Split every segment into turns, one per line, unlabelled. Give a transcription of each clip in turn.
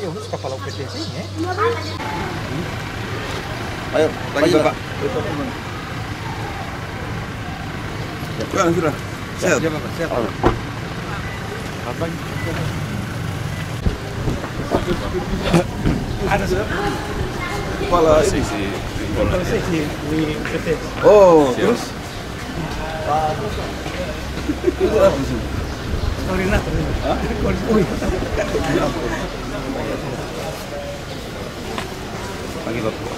urus kepala UPT sini.
Ayo, lagi Pak. Sudah. Siap.
Siap. Abang. Ada
Kepala ini.
Kepala seksi di UPT.
Oh, terus? Itu apa sih?
Koordinator.
Hah?
Pagi Bapak.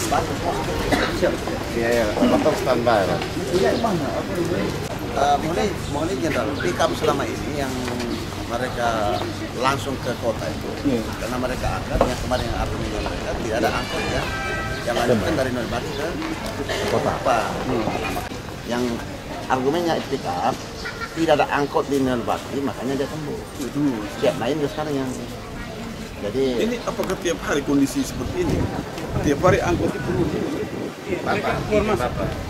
Pagi.
Iya, motor standby Pak.
Mengenai Jenderal, pickup selama ini yang mereka langsung ke kota itu, karena mereka angkat yang kemarin yang argumennya mereka tidak ada angkot ya, yang lanjutkan dari Nolbati ke kota. Yang argumennya pickup tidak ada angkot di Nolbati, makanya dia tembus. Siap lain ke sekarang yang jadi.
Ini apakah tiap hari kondisi seperti ini? Tiap hari angkot itu
Bapak,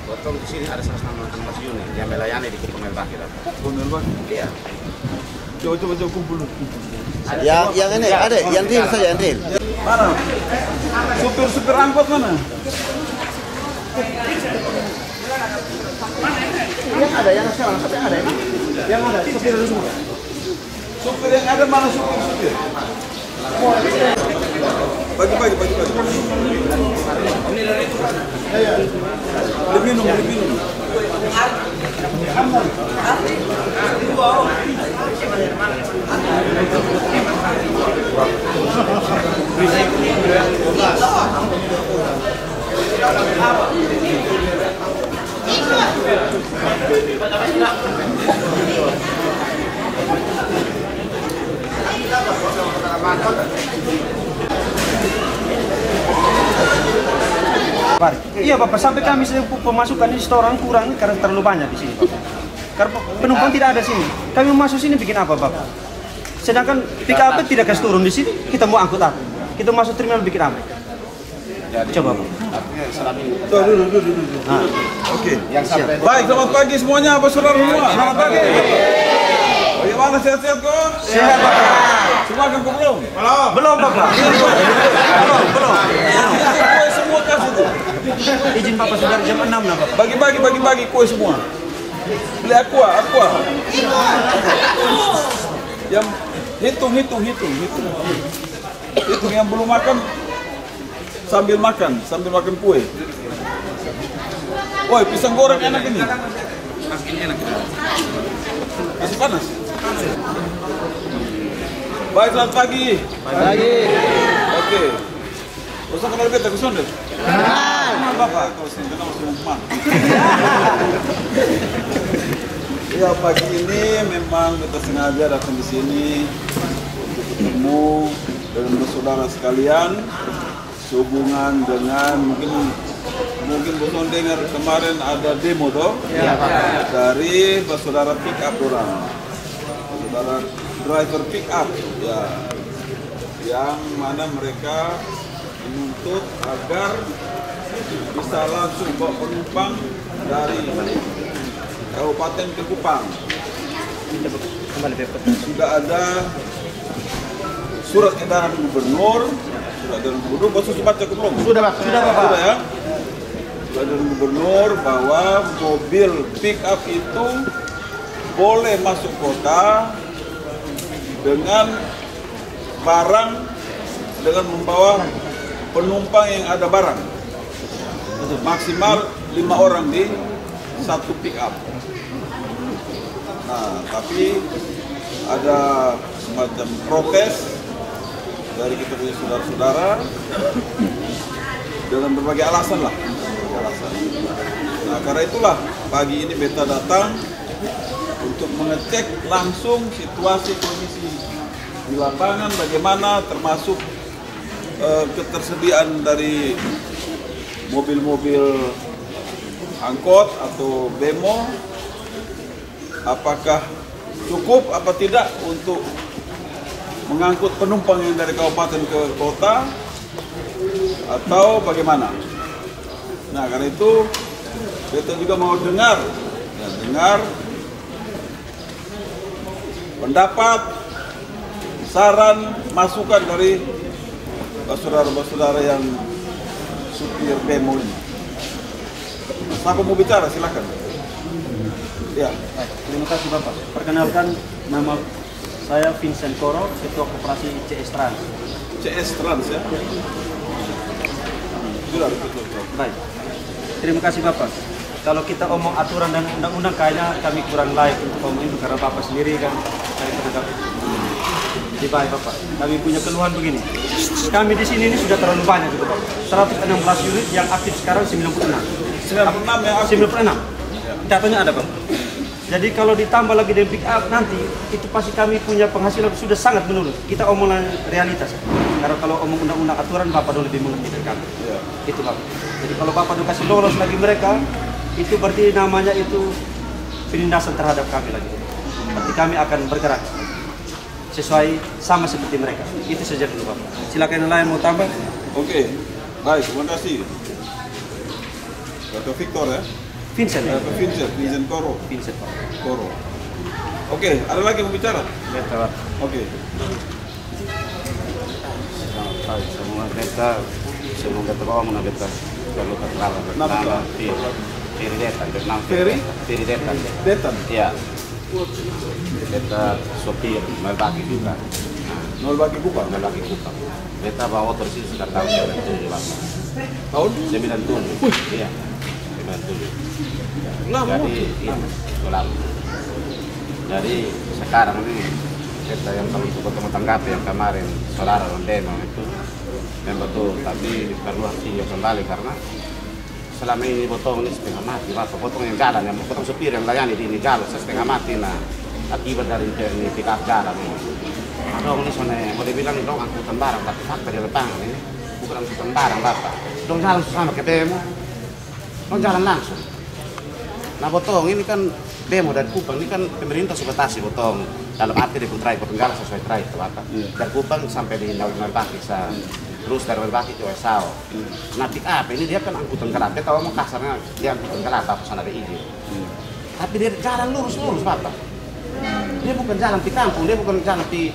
potong di sini ada 168 unit yang melayani di Komel Bakir.
Komel Bakir?
Iya.
Coba kumpul.
Yang ini ada, yang real saja, yang real.
Mana? Supir angkot mana?
Yang ada, yang sekarang sampai ada ini.
Yang ada, supir ada semua. Supir yang ada mana supir? Bagi. Lebih minum.
Iya Bapak, sampai kami pemasukan ini setoran kurang karena terlalu banyak di sini Bapak. Karena penumpang tidak ada sini. Kami mau masuk sini bikin apa Bapak? Sedangkan pick-up tidak kasih turun di sini, kita mau angkut apa? Kita masuk terminal bikin apa? Coba Pak.
Dulu. Oke. Baik, selamat pagi semuanya, saudara semua. Selamat pagi. Bagaimana sehat-sehat kok?
Sehat Bapak.
Semua kan belum?
Belum Bapak. Belum.
Semua kasih tuh.
Izin Bapak sudah jam 6 lah Bapak.
Bagi kue semua. Beli aqua. Yang hitung. Hitung yang belum makan sambil makan kue. Woi, pisang goreng enak ini. Masih panas. Baik, selamat pagi. Oke. Usah kenal beta ke Sonde? Kenal Bapak. Kalau sini kenal semua. Ya, pagi ini memang kita sengaja datang di sini untuk ketemu dengan saudara sekalian sehubungan dengan mungkin Boston dengar kemarin ada demo toh dari saudara pick up orang, saudara driver pick up ya, yang mana mereka menuntut agar bisa langsung bawa penumpang dari Kabupaten ke Kupang. Sudah ada surat edaran gubernur, Bapak baca ke belum? Sudah ya. Sudah dari gubernur bahwa mobil pick up itu boleh masuk kota dengan barang, dengan membawa penumpang yang ada barang. Maksimal 5 orang di satu pick up. Nah, tapi ada semacam protes dari kita punya saudara-saudara dengan berbagai alasan lah. Nah, karena itulah pagi ini beta datang untuk mengecek langsung situasi kondisi di lapangan bagaimana, termasuk ketersediaan dari mobil-mobil angkot atau bemo, apakah cukup apa tidak untuk mengangkut penumpang yang dari kabupaten ke kota atau bagaimana. Nah, karena itu kita juga mau dengar pendapat saran, masukan dari saudara-saudara yang supir bemo ini. Aku mau bicara, silakan. Ya.
Baik, terima kasih Bapak. Perkenalkan, nama saya Vincent Koro, Ketua Koperasi CS Trans.
CS Trans ya? Sudah, betul.
Baik, terima kasih Bapak. Kalau kita omong aturan dan undang-undang kayaknya kami kurang layak untuk omong itu karena Bapak sendiri kan dari penegak. Jadi baik Bapak, kami punya keluhan begini. Kami di sini ini sudah terlalu banyak gitu Bapak. 116 unit yang aktif sekarang 96.
96 yang aktif.
96. Datanya ada Bapak. Jadi kalau ditambah lagi dengan pick up nanti itu pasti kami punya penghasilan sudah sangat menurun. Kita omongan realitas. Karena kalau omong undang-undang aturan Bapak dulu lebih mengerti dari kami.
Ya.
Itu Bapak. Jadi kalau Bapak udah kasih lolos lagi mereka, itu berarti namanya itu penindasan terhadap kami lagi. Berarti kami akan bergerak sesuai sama seperti mereka. Itu saja dulu Bapak. Silakan yang lain mau tambah.
Oke, baik, terima kasih. Dr. Victor ya?
Vincent.
Vincent Koro.
Vincent Pak.
Koro. Oke, ada lagi yang mau bicara?
Ya, Pak.
Oke.
Selamat pagi semua. Semoga terbawa mana beta perlu keterangan.
Nama
Ferry Detan, bernama
Ferry?
Ferry Detan.
Detan.
Iya. Beta sopir, melbaki juga.
Nol bagi buka.
Melbaki juga. Beta bawa motor sini sekitar tahun 97 Pak.
Tahun?
97. Iya. 97.
Lama.
Jadi, iya, lama. Jadi sekarang ini kita yang kalau untuk ketemu tanggapi yang kemarin saudara demo itu memang betul, tapi perlu hati kembali karena selama ini potong ini setengah mati, Bapak. Potong yang jalan, yang potong supir yang layani di ini jalan setengah mati, nah akibat dari ini pick up jalan ini. Dong ini soalnya boleh bilang dong angkutan barang, tapi fakta di lapangan ini bukan angkutan barang, Bapak. Dong jalan sama ke demo, dong jalan langsung. Nah potong ini kan demo dari Kupang ini kan pemerintah sebatasi potong dalam arti di potong jalan sesuai traik, Bapak. Dari Kupang sampai di Nalbaki terus dari Nalbaki ke Wesau. Nah pick up ini dia kan angkutan gelap, dia tahu mau kasarnya dia angkutan gelap apa sana ada izin. Tapi dia jalan lurus Bapak. Dia bukan jalan di kampung, dia bukan jalan di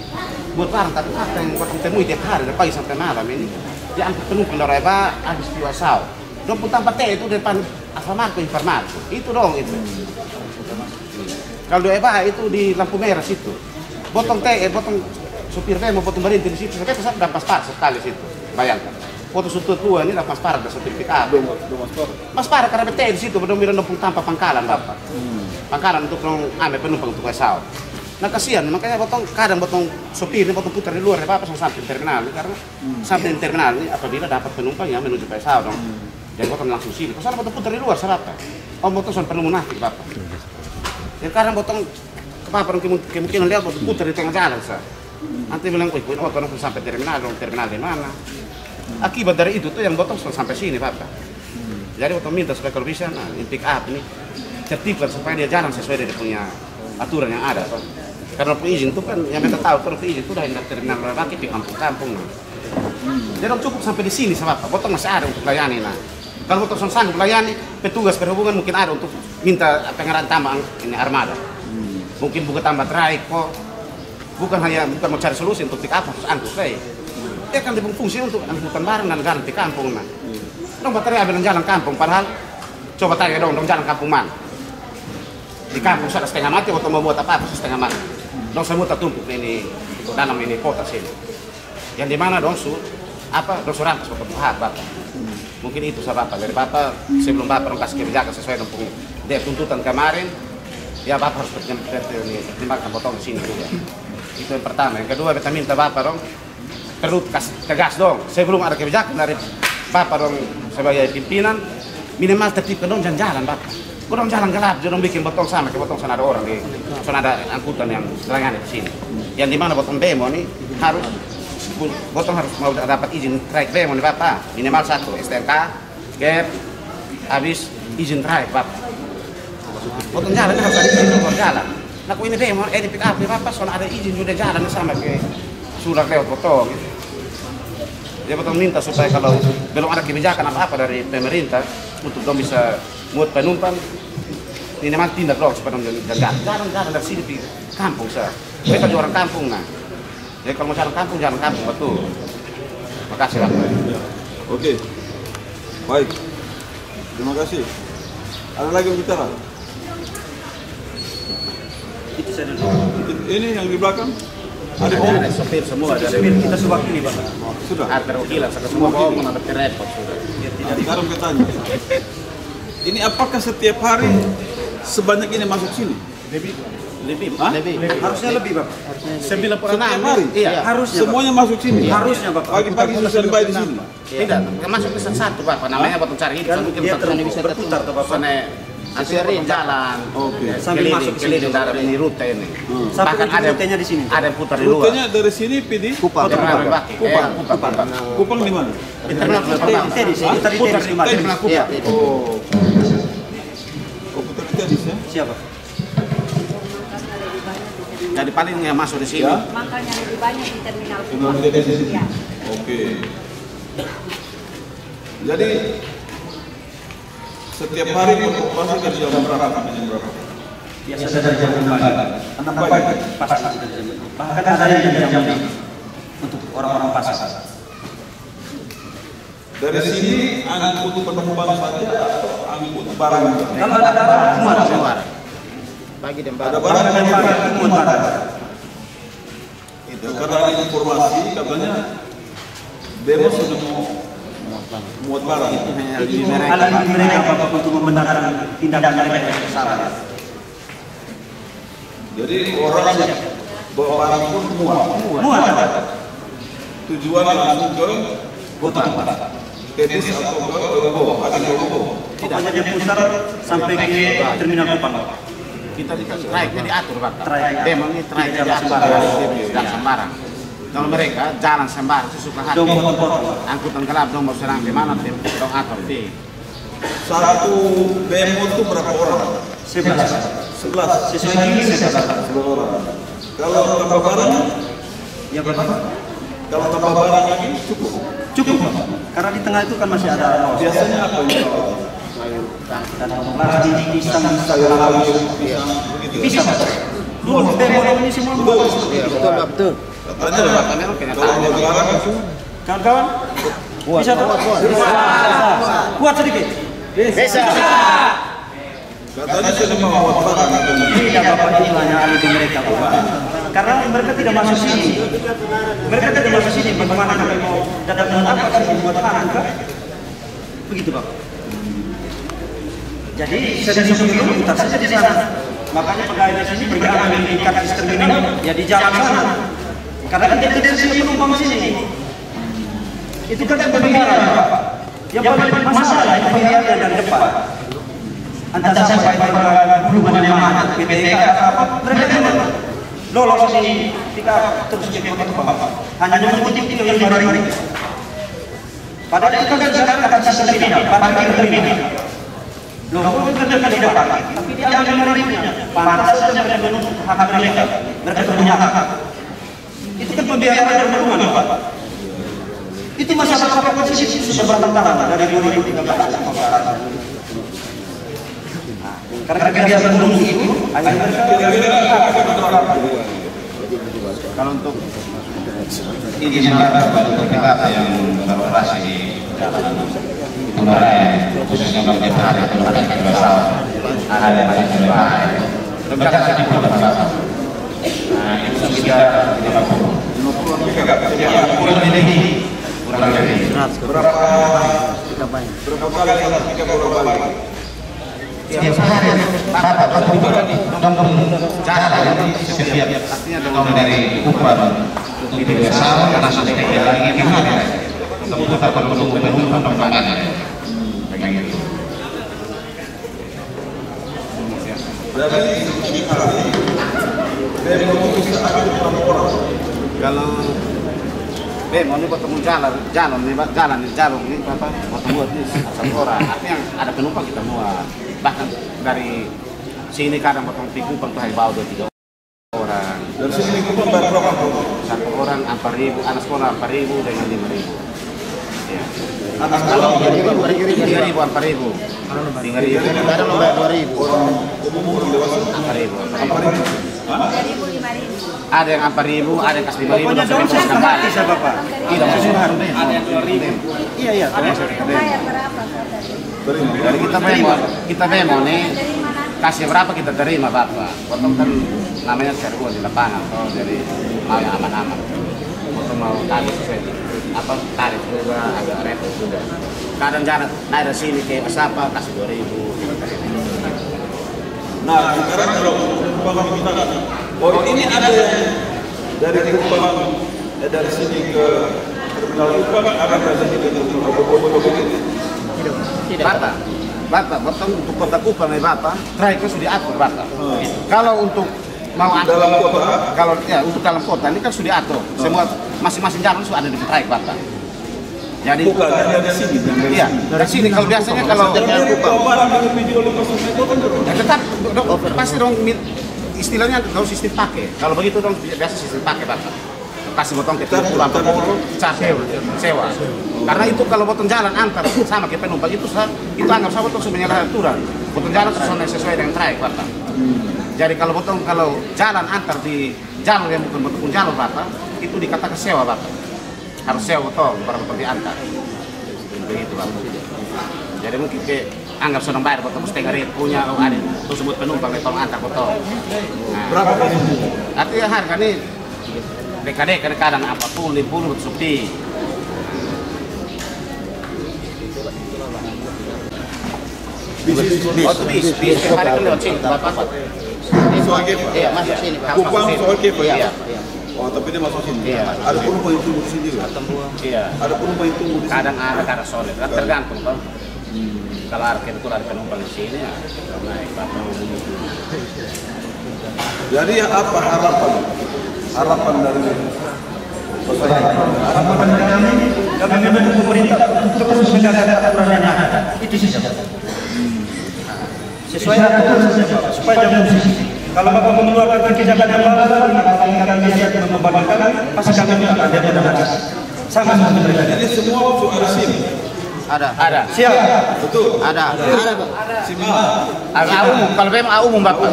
buat barang, tapi fakta yang buat temui tiap hari dari pagi sampai malam ini dia angkut penumpang dari habis di Wesau. Dong pun tanpa teh itu depan Alfamart itu dong itu. Kalau di itu di lampu merah situ, potong potong supir mau potong berhenti di situ, sampai pesat dan pas sekali situ, bayangkan. Potong supir tua ini pas parah dan supir pick up. Mas parah karena bete di situ, benar-benar numpung tanpa pangkalan Bapak. Pangkalan untuk ambil penumpang untuk Wesau. Nah kasihan, makanya kadang potong supir ini potong putar di luar, Bapak sampai di terminal ini karena sampai di terminal ini apabila dapat penumpang yang menuju Wesau dong. Jadi potong langsung sini. Kalau potong putar di luar, siapa? Potong soal perlu munafik Bapak. Jadi kadang potong kepapa kemungkinan dia potong putar di tengah jalan sah. Nanti bilang, wih, potong langsung sampai terminal di mana? Akibat dari itu tuh yang potong sampai sini Bapak. Jadi potong minta supaya kalau bisa, nah ini pick up ini tertibkan supaya dia jalan sesuai dengan punya aturan yang ada. Karena izin itu kan yang kita tahu kalau izin itu udah hendak terminal lagi di kampung-kampung. Jadi cukup sampai di sini Bapak. Potong masih ada untuk layani nah. Kalau potong sanggup layani, petugas perhubungan mungkin ada untuk minta pengarahan tambah ini armada. Mungkin buka tambah traik kok. Bukan mau cari solusi untuk pick up harus angkut saya. Dia kan berfungsi untuk angkutan barang dan jalan di kampung nah. Dong baterai ambil jalan kampung padahal coba tanya dong jalan kampung mana? Di kampung sudah setengah mati atau mau buat apa setengah mati. Dong semua tertumpuk ini dalam ini kota sini. Yang di mana dong surampas Bapak. Mungkin itu Bapak dari Bapak sebelum Bapak kasih kebijakan sesuai dengan dia tuntutan kemarin ya Bapak harus pertimbangkan potong di sini juga. Itu yang pertama. Yang kedua kita minta Bapak dong perlu kasih tegas dong sebelum ada kebijakan dari Bapak dong sebagai pimpinan minimal tertibkan dong jalan Bapak. Kurang jalan gelap, jangan bikin potong sama ke potong sana ada orang di sana ada angkutan yang layani di sini. Yang dimana potong demo ini harus mau dapat izin traik bemo nih Bapak, minimal 1 STNK, GEP, habis izin traik Bapak. Potong jalan harus ada izin potong jalan. Nah kok ini bemo, di pick up nih Bapak, soalnya ada izin juga jalan sama ke surat lewat potong. Dia potong minta supaya kalau belum ada kebijakan apa-apa dari pemerintah untuk dong bisa muat penumpang, ini memang tindak dong supaya dong jalan dari sini di kampung sah. Mereka orang kampung nah. Jadi kalau mau jalan kampung betul. Makasih lah.
Oke. Baik. Terima kasih. Ada lagi yang bicara?
Itu saya dulu.
Ini yang di belakang?
Ada sopir semua.
Supir kita sewakili Pak.
Sudah.
Ada perwakilan, semua bawa ada repot sudah.
Sekarang bertanya. Ini apakah setiap hari sebanyak ini masuk sini?
Lebih.
Harusnya lebih Pak.
9 per 6.
Setiap hari?
Iya.
Harusnya Pak.
Semuanya masuk sini?
Harusnya Pak.
Pagi-pagi sudah standby di sini?
Tidak, masuk ke satu Pak, namanya buat cari hidup.
Kan dia bisa berputar tuh Pak.
Sana asli jalan.
Oke.
Sambil masuk ke sini.
keliling dari ini rute ini.
Sampai
Bahkan
ujung rutenya di sini.
Ada yang putar di luar.
Rutenya dari sini PD?
Kupang. Kupang.
Kupang di mana?
Di terminal Kupang.
Di sini. Tadi di mana?
Terminal Kupang.
Oh. Oh, putar di tenis ya?
Siapa?
Jadi paling yang masuk di sini.
Ya.
Makanya lebih banyak di terminal
Terminal
Kupang.
tenis di sini?
Ya.
Oke. Jadi setiap hari beroperasi dari jam berapa sampai jam berapa?
Biasa dari jam 6 pagi. Pasti dari jam 5. Bahkan ada yang jam 5 untuk orang-orang pasar.
Dari sini angkut penumpang saja atau angkut barang juga?
Kalau ada barang semua.
Pagi dan
Ada barang yang
Semua barang.
itu karena ada informasi katanya demo sudah mau muat barang.
Itu alat mereka Bapak untuk membenarkan tindakan mereka yang salah.
Jadi orang bawa barang pun muat.
Muat.
Tujuan langsung ke
Kota.
tenis atau ke Logo, akan ke Logo.
Pokoknya dia putar sampai ke terminal Kupang.
kita traiknya diatur Pak.
Traik.
Demo ini traiknya
Tidak
diatur. Jangan sembarang. Kalau mereka jalan sembarang sesuka hati.
Dong potong.
Angkutan gelap dong mau serang di mana tim dong atur di.
Satu demo itu berapa orang?
11.
11.
Sesuai ini 11.
10 orang. Kalau tambah barang,
Ya Bapak.
kalau tambah barang lagi cukup.
Cukup Pak. Karena di tengah itu kan masih ada los.
Biasanya apa yang dibawa?
Dan plastik, pisang,
Sayur lagi, begitu.
bisa Pak. Dulu demo ini semua membawa seperti itu.
Betul.
Katanya kalau mau barang langsung
Kawan-kawan, bisa Pak? Kuat sedikit.
Bisa.
katanya sudah mau buat barang.
Tidak Bapak, ini hanya alibi mereka Bapak. Karena mereka tidak masuk sini. Mereka tidak masuk sini. Bagaimana kami mau datang apa sih buat barang kan? Begitu Bapak. Jadi saya sebelum putar saja di sana. Makanya pegawai di sini bergerak mengikat di terminal ya di jalan sana. Karena kan tidak ada penumpang sini. Itu kan pembicaraan Bapak. Yang paling masalah itu pembicaraan dari depan. Antara sampai hubungan yang mana, PTK apa, mereka memang lolos di ketika terus ke kota Bapak. Hanya mengikuti yang baru ini. Padahal itu kan sekarang akan sistem final, parkir terminal. Loh, bukan di depan, tapi dia ambil menerima. Pantas saja mereka menunggu hak mereka. Mereka punya hak. Itu kan pembiayaan dan hubungan Bapak. Itu masalah posisi sudah bertentangan dari 2013 sampai sekarang. Karena kebiasaan menunggu itu,
Kalau untuk izin kita yang beroperasi di Tunaraya, khususnya untuk hari pesawat, ada yang masih terbaik. Rencana saya kurang itu kita 50 kurang lebih.
Berapa kali kita beroperasi?
Jalan setiap artinya dong dari Kupang di desa langsung ke jalan ini untuk kita perlu penumpang begitu. Kalau demo ini ketemu jalan ini apa ketemu di satu orang artinya ada penumpang kita muat. Bahkan dari sini kadang potong di Kupang tuh hanya bawa 2-3 orang.
Dari sini Kupang berapa?
Satu orang 4.000, anak sekolah 4.000 dengan 5.000. Ya.
Anak sekolah
3.000, 4.000. 3.000.
Kadang mau bayar 2.000. Orang umur dewasa
4.000.
3.000, 5.000.
Ada yang 4.000, ada yang kasih 5.000.
Pokoknya dong saya mati saya Bapak.
Tidak maksudnya harus
Ada yang 2.000.
Iya iya.
Bayar berapa?
Jadi kita memo nih kasih berapa kita terima Bapak. Potong kan namanya serbu di lapangan, toh jadi mau yang aman-aman. Potong mau tarif sesuai apa tarif juga agak repot juga. Kadang jangan naik dari sini ke apa kasih 2.000.
Nah, sekarang kalau penumpang kita, oh ini ada yang dari penumpang dari sini ke terminal Kupang, ada dari sini ke terminal Boboto begitu.
Bapak, potong untuk kota Kupang nih Bapak, traiknya sudah diatur Bapak. Kalau untuk mau
Dalam kota?
kalau ya untuk dalam kota ini kan sudah diatur. Semua masing-masing jalan sudah ada di traik Bapak. Jadi
Bukan dari sini,
iya, dari sini kalau biasanya kalau ya, tetap pasti dong istilahnya dong sistem pakai. Kalau begitu dong biasa sistem pakai Bapak. Kasih potong ke 30 sewa. Karena itu kalau potong jalan antar sama ke penumpang itu anggap sama potong sebenarnya aturan. Potong jalan sesuai dengan traik Bapak. Jadi kalau jalan antar di jalur yang bukan potong jalur Bapak, itu dikatakan sewa Bapak. Harus sewa potong para potong diantar. Begitu Bapak. Jadi mungkin anggap sedang bayar potong setengah ribu punya ada tersebut penumpang tolong antar potong. Nah,
berapa kali?
artinya harga ini dekade kadang apapun dipuluh subsidi. Bis hari kan lewat sini Bapak.
Soal kepa?
Iya, masuk sini Pak.
Kupang soal kepa?
Iya.
Oh, tapi dia masuk sini?
Iya.
Ada penumpang yang tunggu di sini juga?
Iya.
Ada penumpang yang tunggu di sini?
Kadang ada, kadang sore. Tergantung Pak. Kalau betul ada penumpang di sini ya naik Bapak.
Jadi apa harapan? Harapan dari
Harapan kami mendukung pemerintah untuk terus menjaga aturan yang ada. Itu saja. Sesuai aturan saja supaya jangan musik. Kalau Bapak mengeluarkan kebijakan yang baru, kami siap membangun, pasti kami akan jadi sama seperti itu.
Jadi semua untuk ada SIM?
Ada.
Siap.
Betul?
Ada Pak.
SIM
Agak umum, kalau memang umum Bapak.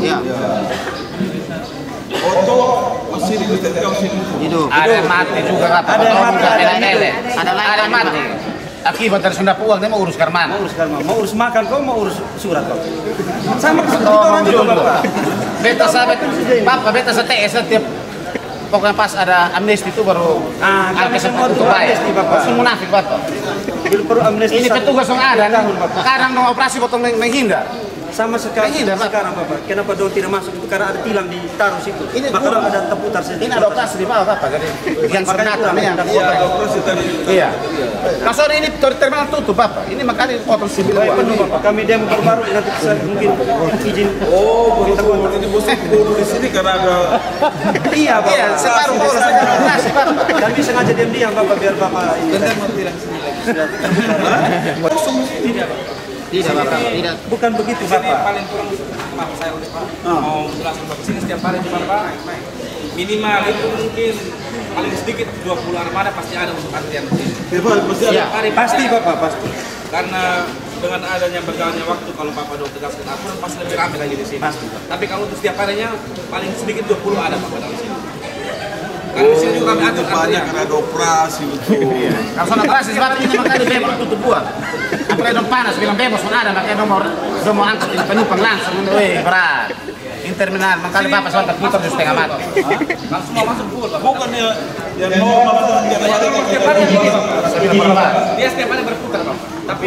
Iya.
Oto masih di kau sini?
Hidup.
Ada yang mati juga Bapak.
Ada yang mati, ada yang
Ada
hidup.
yang mati. Akibat dari sunda uang dia mau urus ke mana?
Mau urus makan kau, mau urus surat kau. Sama seperti orang juga Bapak.
Beta sahabat, Bapak beta setiap pokoknya pas ada amnesti itu baru
Kami semua
itu
itu
bayar.
amnesti Bapak.
Semua munafik Bapak.
Perlu amnesti.
Ini petugas yang ada,
tahun Bapak.
sekarang mau operasi potong menghindar.
Sama sekali
Ini ada, Pak.
sekarang Bapak. Kenapa dong tidak masuk itu karena ada tilang ditaruh situ.
Ini
Maka
kurang.
dong ada terputar situ.
Ini ada operasi di bawah Bapak, jadi yang
Makanya
senata
kurang,
nih yang
ada
Iya, operasi tadi.
iya. Nah sore ini terminal tutup Bapak, ini makanya potong sibil
Baik,
uang.
penuh Bapak. Kami demo baru nanti bisa mungkin izin.
Oh, begitu. Ini bos dulu di sini karena ada
Iya Bapak.
Iya, separuh orang nasi Bapak.
Kami sengaja diam-diam Bapak biar Bapak ini.
Tidak Bapak. Tidak.
Bukan begitu
Sini
Bapak.
paling kurang maaf saya udah Pak mau jelaskan Bapak sini setiap hari cuma Pak minimal itu mungkin paling sedikit 20 armada pasti ada untuk antrian di sini.
pasti ada.
Setiap hari
Pasti Bapak, pasti.
karena dengan adanya berjalannya waktu kalau Bapak udah tegaskan aturan pasti lebih ramai lagi di sini.
Pasti, Pak.
Tapi kalau untuk setiap harinya paling sedikit 20 ada Bapak dalam sini. Karena di sini juga kami atur
Banyak
antrian.
karena ada operasi betul.
Kalau soal operasi Bapak ini makanya bebas tutup buang. Apalagi dong panas, bilang bebas pun ada, makanya dong mau angkat ini penumpang langsung, wih berat. Ini terminal, makanya Bapak soal terputar di setengah mati.
Kalau semua masuk full Bapak.
Bukan ya yang mau makan yang ada
Setiap hari yang gini Bapak.
Bapak.
Dia setiap hari berputar Bapak. Tapi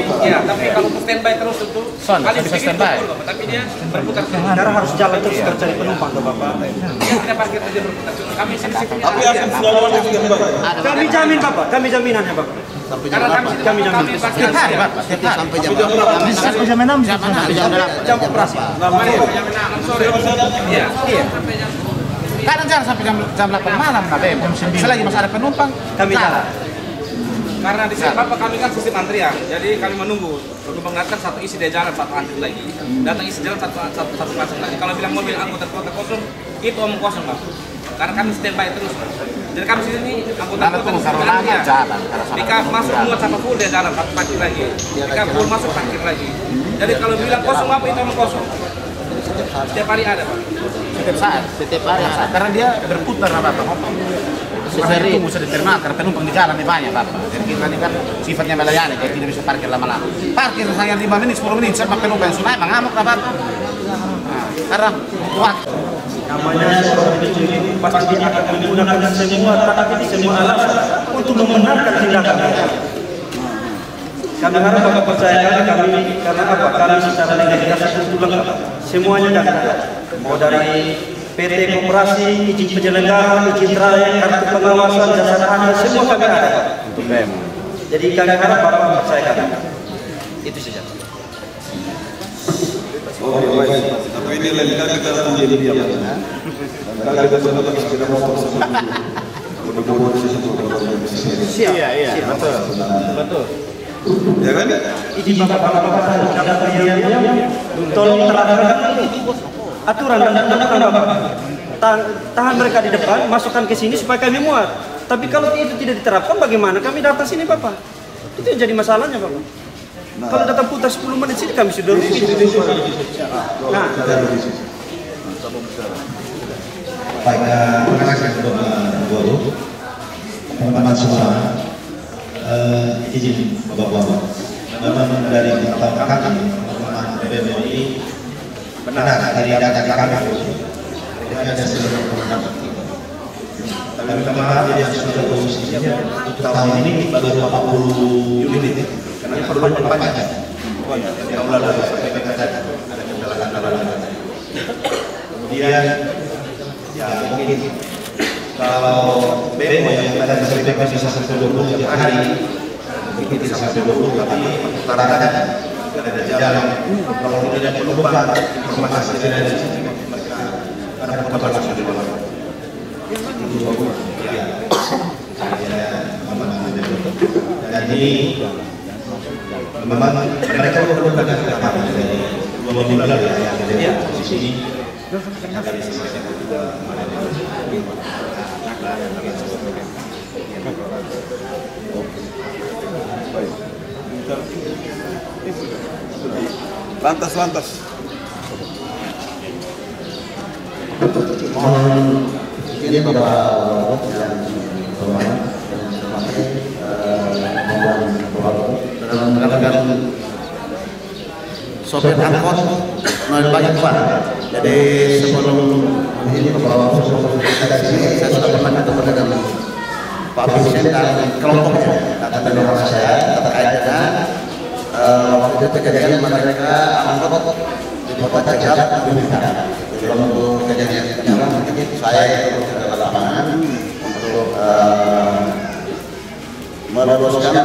kalau untuk standby terus itu
Son,
paling
bisa
sedikit
standby.
20 Bapak. Tapi dia berputar terus.
Karena harus jalan terus cari penumpang tuh Bapak.
Dia tidak parkir aja berputar terus. Kami sini
Tapi akan selalu ada juga Bapak.
Kami jamin Bapak, kami jaminannya Bapak.
karena kami
jamin.
parkir
Setiap hari Bapak, setiap hari.
Sampai jam berapa?
Sampai jam 6. Sampai jam 8.
Jam operasi.
sore. Iya.
Iya. Kadang jangan sampai jam 8 malam lah bebas. Selagi masih ada penumpang,
Kami jalan.
Karena di sini Bapak kami kan sistem antrian, jadi kami menunggu. Penumpang datang satu isi dia jalan, satu antri lagi. Datang isi jalan satu pasang lagi. Kalau bilang mobil angkutan kota kosong, itu omong kosong Pak. Karena kami standby terus Pak. Jadi kami sini angkutan
Karena
kota
tuh
sistem
karena lama
antrian.
jalan.
Jika masuk muat sama full dia jalan, satu parkir lagi. Jika full masuk parkir lagi. Jadi kalau bilang kosong apa itu omong kosong. Setiap hari ada Pak.
setiap hari karena dia berputar Bapak. Sehari itu bisa diterima karena penumpang di jalan banyak Bapak. Jadi kita ini kan sifatnya melayani, jadi tidak bisa parkir lama-lama. Parkir hanya 5 menit, 10 menit, sama penumpang yang sunai mengamuk lah Bapak. Nah, karena kuat.
Namanya seorang pencuri pasti dia akan menggunakan semua alasan untuk membenarkan tindakan mereka. Kami harap Bapak percaya kami karena apa? Kami secara legalitas itu lengkap. Semuanya kami ada. Mau dari PT Koperasi, izin penyelenggara, izin trayek, kartu pengawasan, jasa harga, semua kami ada.
Untuk BEM.
Jadi kami harap Bapak percaya kami. Itu saja.
Oh, baik. Tapi ini lain kali kita datang jadi diam. Dan kali kita datang sepeda motor sebelum mudah-mudahan
Siap. Iya, betul.
Ya kan?
Izin Bapak jangan diam-diam. Tolong terapkan aturan dan aturan Bapak. Tahan mereka di depan, masukkan ke sini supaya kami muat. Tapi kalau itu tidak diterapkan, bagaimana kami datang sini Bapak? Itu yang jadi masalahnya Bapak. Kalau datang putar 10 menit sini kami sudah rugi. Nah,
baik, terima kasih Bapak Guru, teman-teman semua. Izin Bapak-Bapak, memang dari pengetahuan kami, teman-teman BBMI benar dari data kami ada seluruh pendapat. Tapi kemarin yang sudah posisinya untuk tahun ini baru 40 unit. Karena perlu banyak. Yang lalu sampai ke ada kendala-kendala. Kemudian ya mungkin kalau BEM yang ada disampaikan bisa sampai 20 tiap hari, mungkin bisa sampai 20, tapi rata-rata ada jalan. Kalau tidak penumpang, informasi tidak ada di sini. Karena penumpang langsung di bawah. Jadi memang mereka memerlukan keamanan dari 2 minggu lalu yang ada di sini. Dari sisi juga
lantas.
Mohon izin Bapak yang berhormat
rekan sopir angkot banyak Pak. Jadi sebelum ini Bapak saya sudah pernah ketemu dengan Pak Vincent dan kelompoknya dan orang saya terkait dengan waktu itu kejadian mereka angkot di kota Jakarta belum kejadian mungkin saya itu ke lapangan untuk meluruskan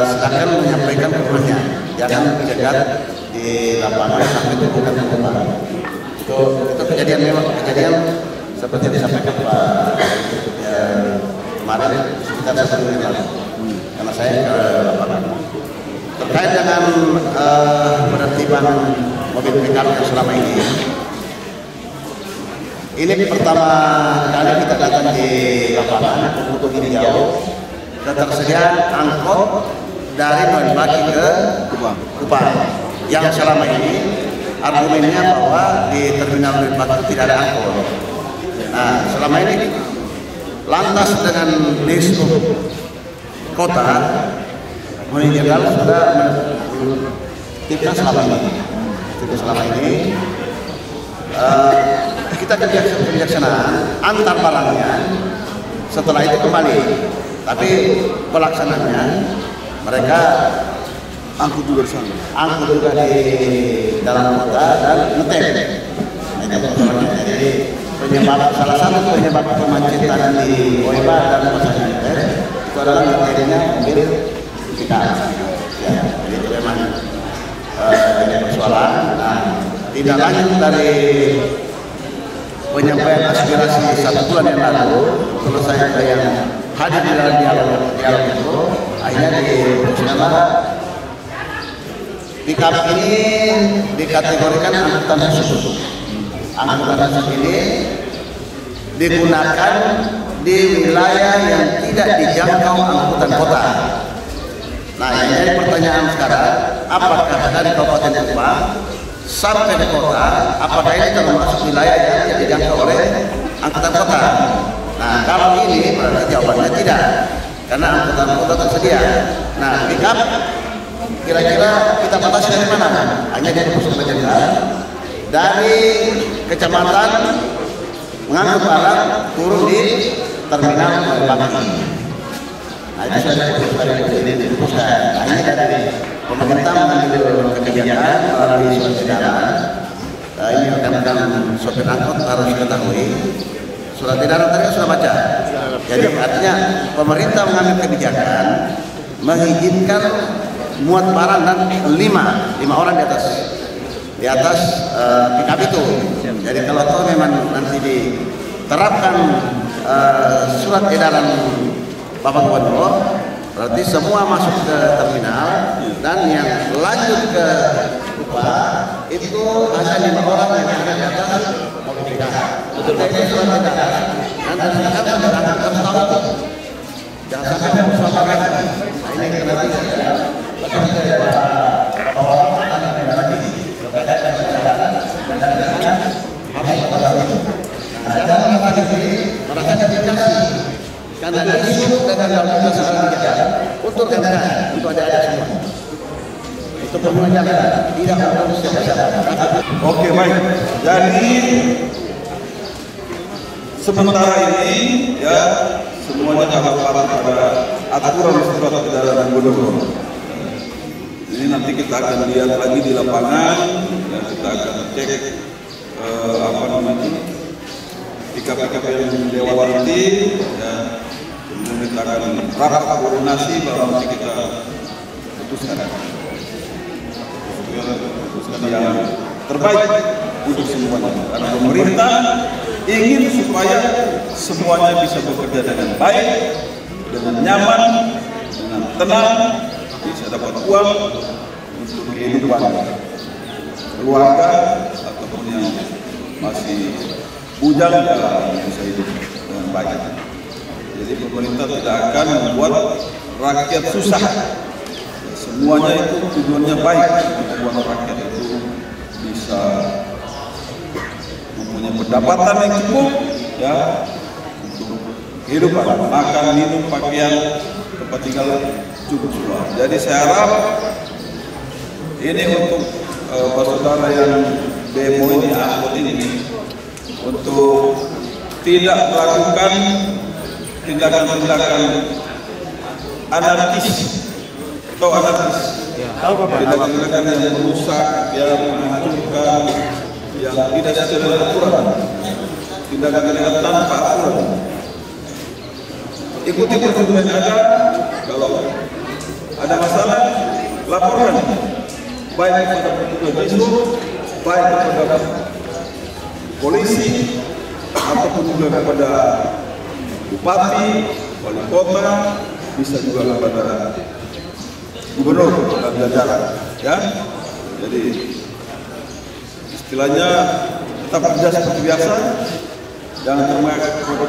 sedangkan menyampaikan keluarnya jangan cegat di lapangan sampai itu bukan kembali. Itu kejadian memang kejadian seperti yang disampaikan Pak kemarin sekitar 1 minggu lalu karena saya ke lapangan terkait dengan penertiban mobil pickup yang selama ini pertama kali kita datang di lapangan untuk meninjau ketersediaan angkot dari Noinbaki ke Kupang yang selama ini argumennya bahwa di terminal Noinbaki tidak ada angkot. Nah, selama ini lantas dengan Dishub kota meninjau sudah kita selama ini kita kebijaksanaan antar barangnya setelah itu kembali. Tapi pelaksanaannya mereka angkut juga di dalam kota dan ngetem. Jadi salah satu penyebab kemacetan di Oiba dan Pasar Inter itu adalah ngetemnya mobil kita. Ya, itu memang jadi persoalan. Nah, tidak lanjut dari penyampaian aspirasi 1 bulan yang lalu, selesai yang hadir di dalam dialog itu, akhirnya diputuskan pickup ini dikategorikan angkutan khusus. Angkutan khusus ini digunakan di wilayah yang tidak dijangkau angkutan kota. Nah, yang jadi pertanyaan sekarang, apakah dari Kabupaten Kupang sampai ke kota, apakah ini termasuk wilayah yang dijangkau oleh angkutan kota? Nah, kalau ini berarti jawabannya tidak, karena angkutan kota tersedia. Nah, pickup kira-kira kita batasi dari mana? Hanya dari pusat perbelanjaan, dari kecamatan mengangkut barang turun di terminal Bangki. Nah, itu sudah diputuskan. Hanya dari pemerintah mengambil kebijakan melalui surat edaran. Nah, ini rekan-rekan sopir angkot harus ketahui. Surat edaran tadi sudah baca. Jadi artinya pemerintah mengambil kebijakan mengizinkan muat barang dan lima orang di atas pickup itu. Jadi kalau toh memang nanti diterapkan surat edaran Bapak Gubernur, berarti semua masuk ke terminal dan yang lanjut ke upah itu hanya 5 orang yang ada di atas mobil pickup. Betul. Ini surat edaran. Dan harus tahu. Jangan sampai bersama-sama. Nah, ini nanti karena isu dan dalam soal kebijakan untuk ada semua. Itu pengajaran tidak harus siapa-siapa.
Oke, baik. Jadi sementara ini ya semuanya harus pada aturan surat edaran gubernur. Ini nanti kita akan lihat lagi di lapangan dan kita akan cek pickup yang dilewati ya. Kemudian kita akan rapat koordinasi baru nanti kita putuskan yang terbaik untuk semuanya. Karena pemerintah ingin supaya semuanya bisa bekerja dengan baik, dengan nyaman, dengan tenang, bisa dapat uang untuk kehidupan keluarga ataupun yang masih bujang bisa hidup dengan baik. Jadi pemerintah tidak akan membuat rakyat susah. Semuanya itu tujuannya baik, membuat rakyat itu bisa mempunyai pendapatan yang cukup ya untuk kehidupan, makan, minum, pakaian, tempat tinggal cukup semua. Jadi saya harap ini untuk saudara yang demo ini, angkot ini, untuk tidak melakukan tindakan-tindakan anarkis atau tindakan-tindakan yang merusak, yang menghancurkan, yang tidak sesuai aturan, tindakan-tindakan tanpa aturan. Ikuti prosedur yang ada. Kalau ada masalah, laporkan baik kepada petugas dishub, baik kepada polisi, ataupun juga kepada bupati, wali kota, bisa juga kepada gubernur dan jajaran, ya. Jadi istilahnya tetap kerja seperti biasa, jangan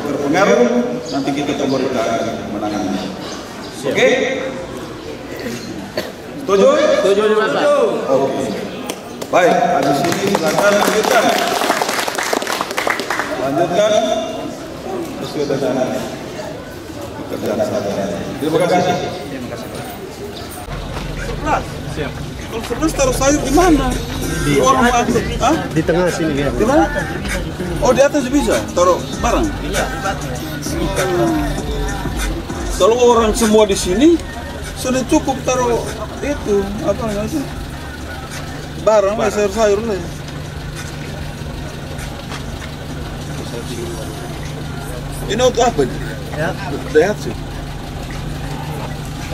terpengaruh. Nanti kita pemerintah akan menangani. Oke? Setuju? Setuju. Oke. Baik, habis ini silakan lanjutkan. Sesuai dengan pekerjaan saya. Terima kasih. Siap. Kalau 11 taruh sayur di mana? Di orang angkut.
Di tengah sini ya.
Di mana? Oh, di atas bisa taruh barang. Iya. Kalau orang semua di sini sudah cukup taruh itu apa namanya? Barang, sayur-sayur lah. Ini untuk apa? Ya. Lihat sih.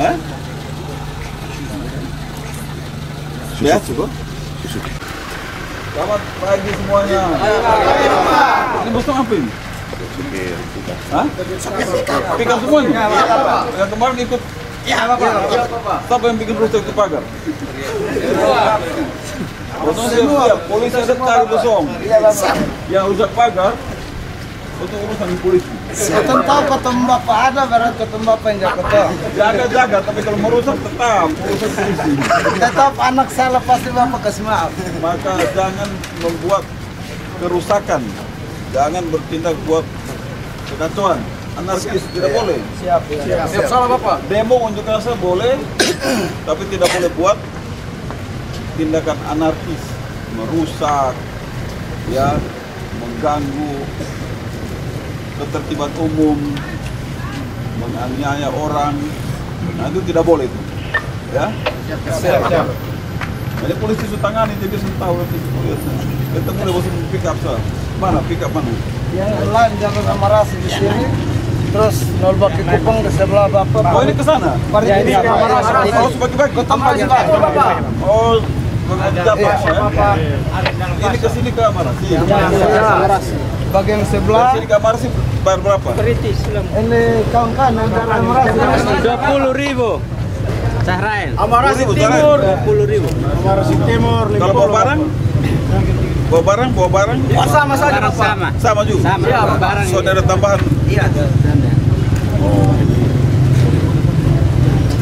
Hah? Lihat sih, Bos. Selamat pagi semuanya. Ini bosong apa ini? Hah? Pickup semuanya? Yang kemarin ikut. Iya, Bapak. Siapa yang bikin rusak ke pagar? Bosong siap, polisi ada tarik bosong. Yang rusak pagar, untuk urusan polisi.
Ketemu tahu ketemu bapak ada, berarti ketemu bapak yang nggak ketemu.
Jaga-jaga, tapi kalau merusak tetap urusan polisi.
Tetap anak salah pasti bapak kasih maaf.
Maka jangan membuat kerusakan, jangan bertindak buat kekacauan, anarkis tidak boleh.
Siap salah bapak.
Demo unjuk rasa boleh, tapi tidak boleh buat tindakan anarkis, merusak, ya, mengganggu ketertiban umum, menganiaya orang. Nah, itu tidak boleh itu, ya.
Siap.
Jadi polisi sudah tangani, dia bisa tahu nanti. Kita mulai bosan pick up sah. Mana pick up mana?
Yang lain Jalan Amarasi di sini, terus nol baki Kupang di sebelah bapak.
Oh, ini ke sana?
Ya, ini Amarasi.
Oh, sebagi-bagi.
Ketemu bapak.
Oh, ini ke sini ke Amarasi.
Amarasi. Bagian sebelah.
Sini ke Amarasi bayar berapa?
Ini kawan-kawan yang dari Amarasi.
20.000. Sahrael.
Amarasi
20.000,
Timur.
20.000.
Amarasi Timur.
Kalau bawa barang? Bawa barang?
Oh, sama saja bapak.
Sama juga?
Sama. Barang.
So, ada tambahan?
Iya.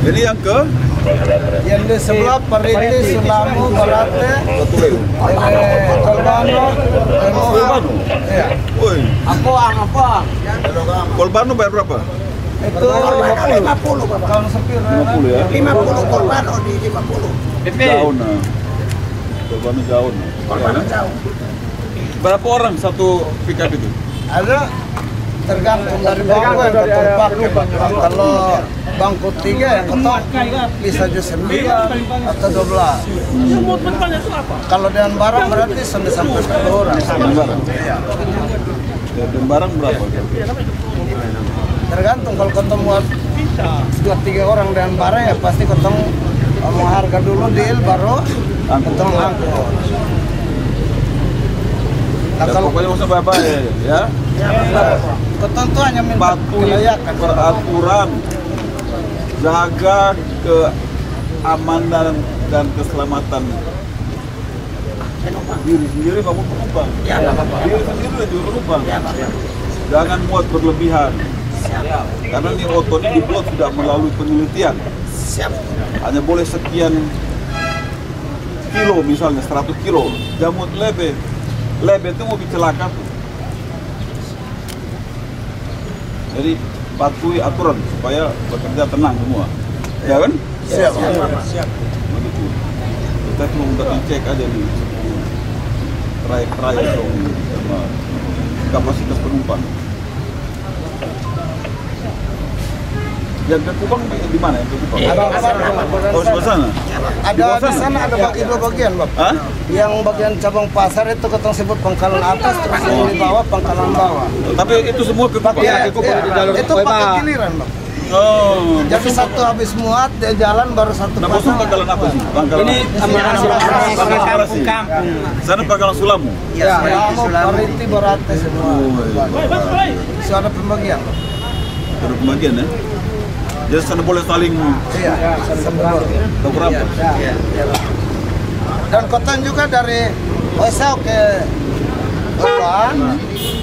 Ini yang ke?
Yang di sebelah Pariti, Sulamu, Balate, Kolbano, iya.
Woi,
Apa?
Kolbano bayar berapa?
Itu 50 Pak. Tahun sepir.
50 ya?
50 Kolbano di 50.
Jauh nah. Kolbano jauh nah.
Jauh.
Berapa orang satu pickup itu?
Ada tergantung dari bangku yang ketemu pakai Pak. Kalau bangku 3 yang ketemu bisa juga 9 atau 12. Kalau dengan barang berarti sampai 10 orang.
Dengan barang?
Iya.
Dan barang berapa?
Tergantung kalau ketemu 2-3 orang dengan barang ya pasti ketemu mau harga dulu deal baru ketemu angkut. Nah,
Ya,
kalau
pokoknya usah bayar ya.
ketentuannya minta
Patuhi
kelayakan.
peraturan, jaga keamanan dan keselamatan diri sendiri maupun penumpang.
Ya, nggak apa-apa.
Diri sendiri dan juga penumpang.
Ya, Pak.
Jangan muat berlebihan. Karena ini oto ini dibuat tidak melalui penelitian.
Siap.
Hanya boleh sekian kilo, misalnya 100 kilo. Jamut lebih itu mau celaka tuh. Jadi patuhi aturan supaya bekerja tenang semua, ya kan?
Siap.
Begitu. Kita cuma untuk cek aja nih trayek dong sama kapasitas penumpang. Yang ke Kupang di mana? Yang ke Kupang? Oh, sebelah sana.
Ada di sana ada bagi 2 bagian, Bapak.
Hah?
Yang bagian cabang pasar itu ketong sebut Pangkalan atas, terus yang di bawah Pangkalan bawah.
Tapi itu semua ke Kupang.
Iya,
Ke Kupang.
itu pakai giliran, Bapak.
Oh.
Jadi satu habis muat dia jalan baru satu
Nah, maksud
pasang.
Pangkalan apa sih? Pangkalan.
Ini
Amarasi.
kampung.
Sana Pangkalan Sulamu.
Ya, Sulamu, Pariti, Barate semua. So ada pembagian.
Ada pembagian ya. Jadi sana boleh saling
Iya, sebenarnya.
berapa?
Iya. Dan kota juga dari Osao ke Kupang,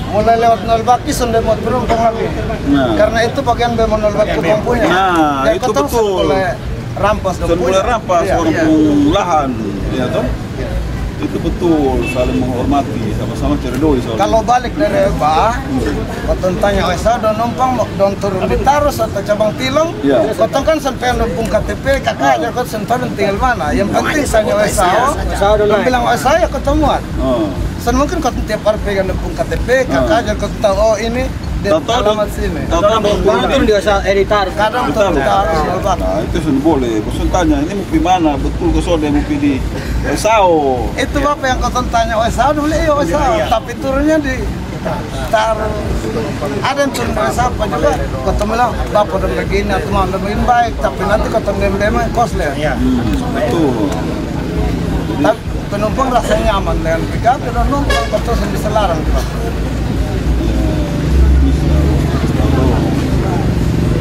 mulai lewat Nolbaki sudah mau penumpang lagi.
Nah.
Karena itu bagian Bemo Nolbaki Kupang punya.
Nah,
Dan
itu
kota
betul.
boleh rampas dong
Sudah boleh rampas
Iya.
orang lahan, ya toh? Itu betul, saling menghormati, sama-sama ceridoi soalnya.
Kalau balik dari Bah, kotong tanya Osao don numpang don turun di Tarus atau cabang Tilong,
Iya.
kotong kan sampai numpung KTP kakak aja kotong sampai tinggal mana. Yang penting sanya Osao, don bilang Osao ya ketemuan.
Oh.
Sen mungkin kau tiap hari pegang nepung KTP, kakak aja kau tahu oh ini di
Tahu-tahu
alamat sini.
Itu dia asal editar.
Kadang tuh kita harus nolbak.
Nah, itu sudah boleh. Bosan tanya, ini mau pergi mana? Betul ke Sode mau pergi di Sao.
Itu bapak yang kau tanya Osao dulu iya Osao, tapi turunnya di Tarus. Ada yang turun dari siapa juga, kau bilang bapak udah begini atau mau udah begini baik, tapi nanti kau dem-dem kosler.
Betul.
Tapi penumpang rasanya nyaman dengan pickup dan numpang kau terus bisa larang.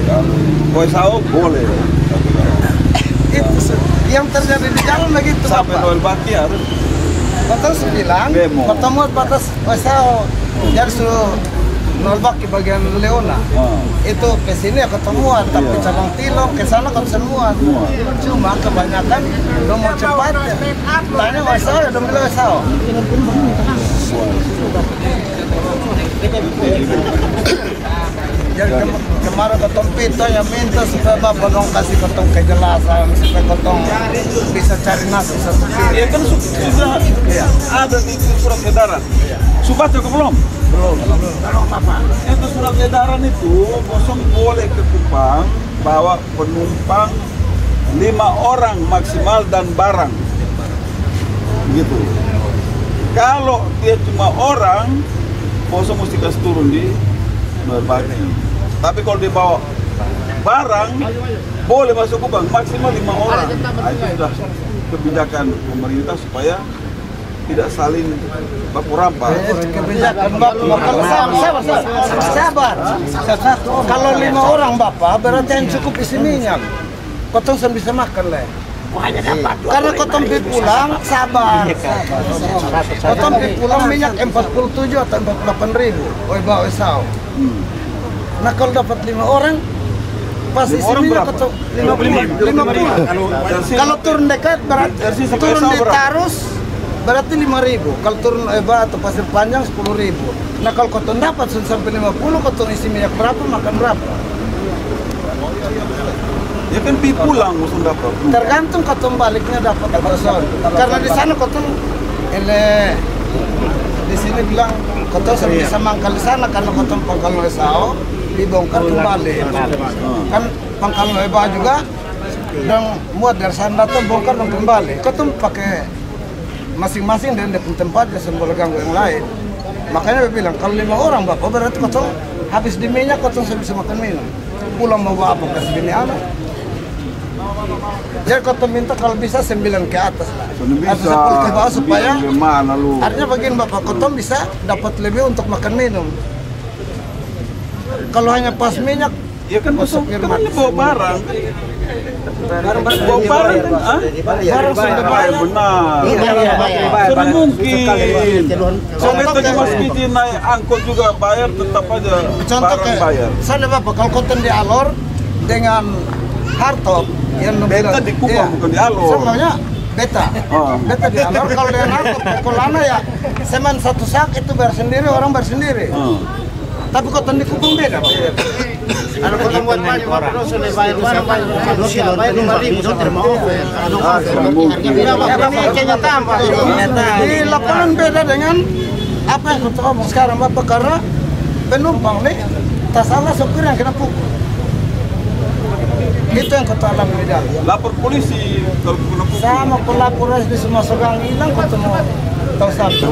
Kalau Sao boleh. Tapi
Itu yang terjadi di jalan begitu
sampai
bapak.
Noel Baki harus
Batas bilang,
Demo.
ketemu batas Osao, jadi suruh Nolbaki bagian Leona. Itu ke sini ya ketemuan, tapi cabang Tilok ke sana kan semua. Cuma kebanyakan udah mau cepat. Tanya wasau ya, udah bilang wasau. Jadi kemarin ketong Pito yang minta supaya Bapak dong kasih ketong kejelasan, supaya ketong bisa cari nasi satu piring.
Ya kan sudah ada di surat edaran. Sudah cukup belum? Belum. Itu surat edaran itu kosong boleh ke Kupang bawa penumpang 5 orang maksimal dan barang. Gitu. Kalau dia cuma orang, kosong mesti kasih turun di Merbaki. Tapi kalau dibawa barang, boleh masuk Kupang maksimal 5 orang. Nah, itu sudah kebijakan pemerintah supaya tidak saling baku rampa.
Kebijakan Bapak, kalau sabar. Kalau 5 orang Bapak, berarti yang cukup isi minyak. Kotong bisa makan lah. Karena kotong pulang, sabar. Kotong pulang minyak 47 atau 48.000. Oi bawa esau. Nah kalau dapat 5 orang, pas isi minyak kotong 50. Kalau turun dekat berarti turun di Tarus berarti 5.000. Kalau turun Eba atau Pasir Panjang 10.000. Nah kalau kotong dapat sampai 50, kotong isi minyak berapa, makan berapa?
Ya kan pi pulang musuh dapat.
Tergantung kotong baliknya dapat apa son. Karena di sana kotong di sini bilang kotong bisa mangkal di sana karena kotong pangkal Noesao dibongkar kembali. Kan pangkal Noeba juga dan muat dari sana datang bongkar dan kembali. Kotong pakai masing-masing dan di tempatnya sebelum ganggu yang lain. Makanya dia bilang kalau 5 orang Bapak berarti kotong habis di minyak kotong bisa makan minum. Pulang mau bawa apa kasih bini anak. Jadi kotong minta kalau bisa 9 ke atas lah. Atau 10 ke bawah supaya artinya bagian Bapak kotong bisa dapat lebih untuk makan minum. Kalau hanya pas minyak,
ya kan kosong kan bawa barang. Bawa barang kan?
Barang sudah bayar.
Benar. Sudah mungkin. Kalau itu cuma sedikit naik angkot juga bayar, tetap aja barang bayar.
Soalnya Bapak kalau kotong di Alor dengan Hartop yang
beta di Kupang bukan di Alor.
Sebenarnya beta di Alor. Kalau dengan Hartop Kolana ya semen satu sak itu bayar sendiri, orang bayar sendiri. Tapi kotong di Kupang beda Pak.
Kalau kotong buat banyak orang sudah bayar manusia bayar 5.000 sudah terima over. Harganya tambah.
Di lapangan beda dengan apa yang kotong ngomong sekarang Bapak karena penumpang nih tak salah sopir yang kena pukul. Itu yang kota alam di dalam.
Lapor polisi kalau kena pukul.
Sama pelapor di semua segang hilang ketemu tahu satu.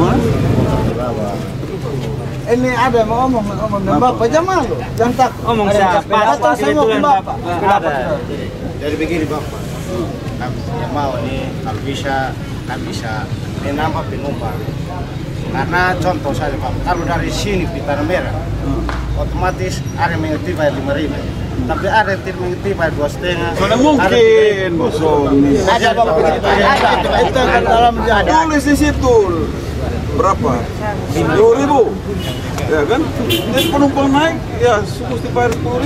Ini ada yang mau ngomong dan Bapak jangan malu, jangan takut.
Ngomong siapa?
Atau semua ke Bapak.
Jadi begini Bapak, kami mau nih kalau bisa menambah penumpang. Karena contoh saja Pak, kalau dari sini di Tanah Merah, otomatis ada yang mengerti bayar 5.000. Tapi ada yang tidak mengerti bayar 2,5.
Sudah mungkin bosong.
Ada Bapak, ada. Itu yang dalam jalan.
Tulis di situ berapa? 10.000. Ya kan? Jadi penumpang naik, ya mesti bayar 10.000.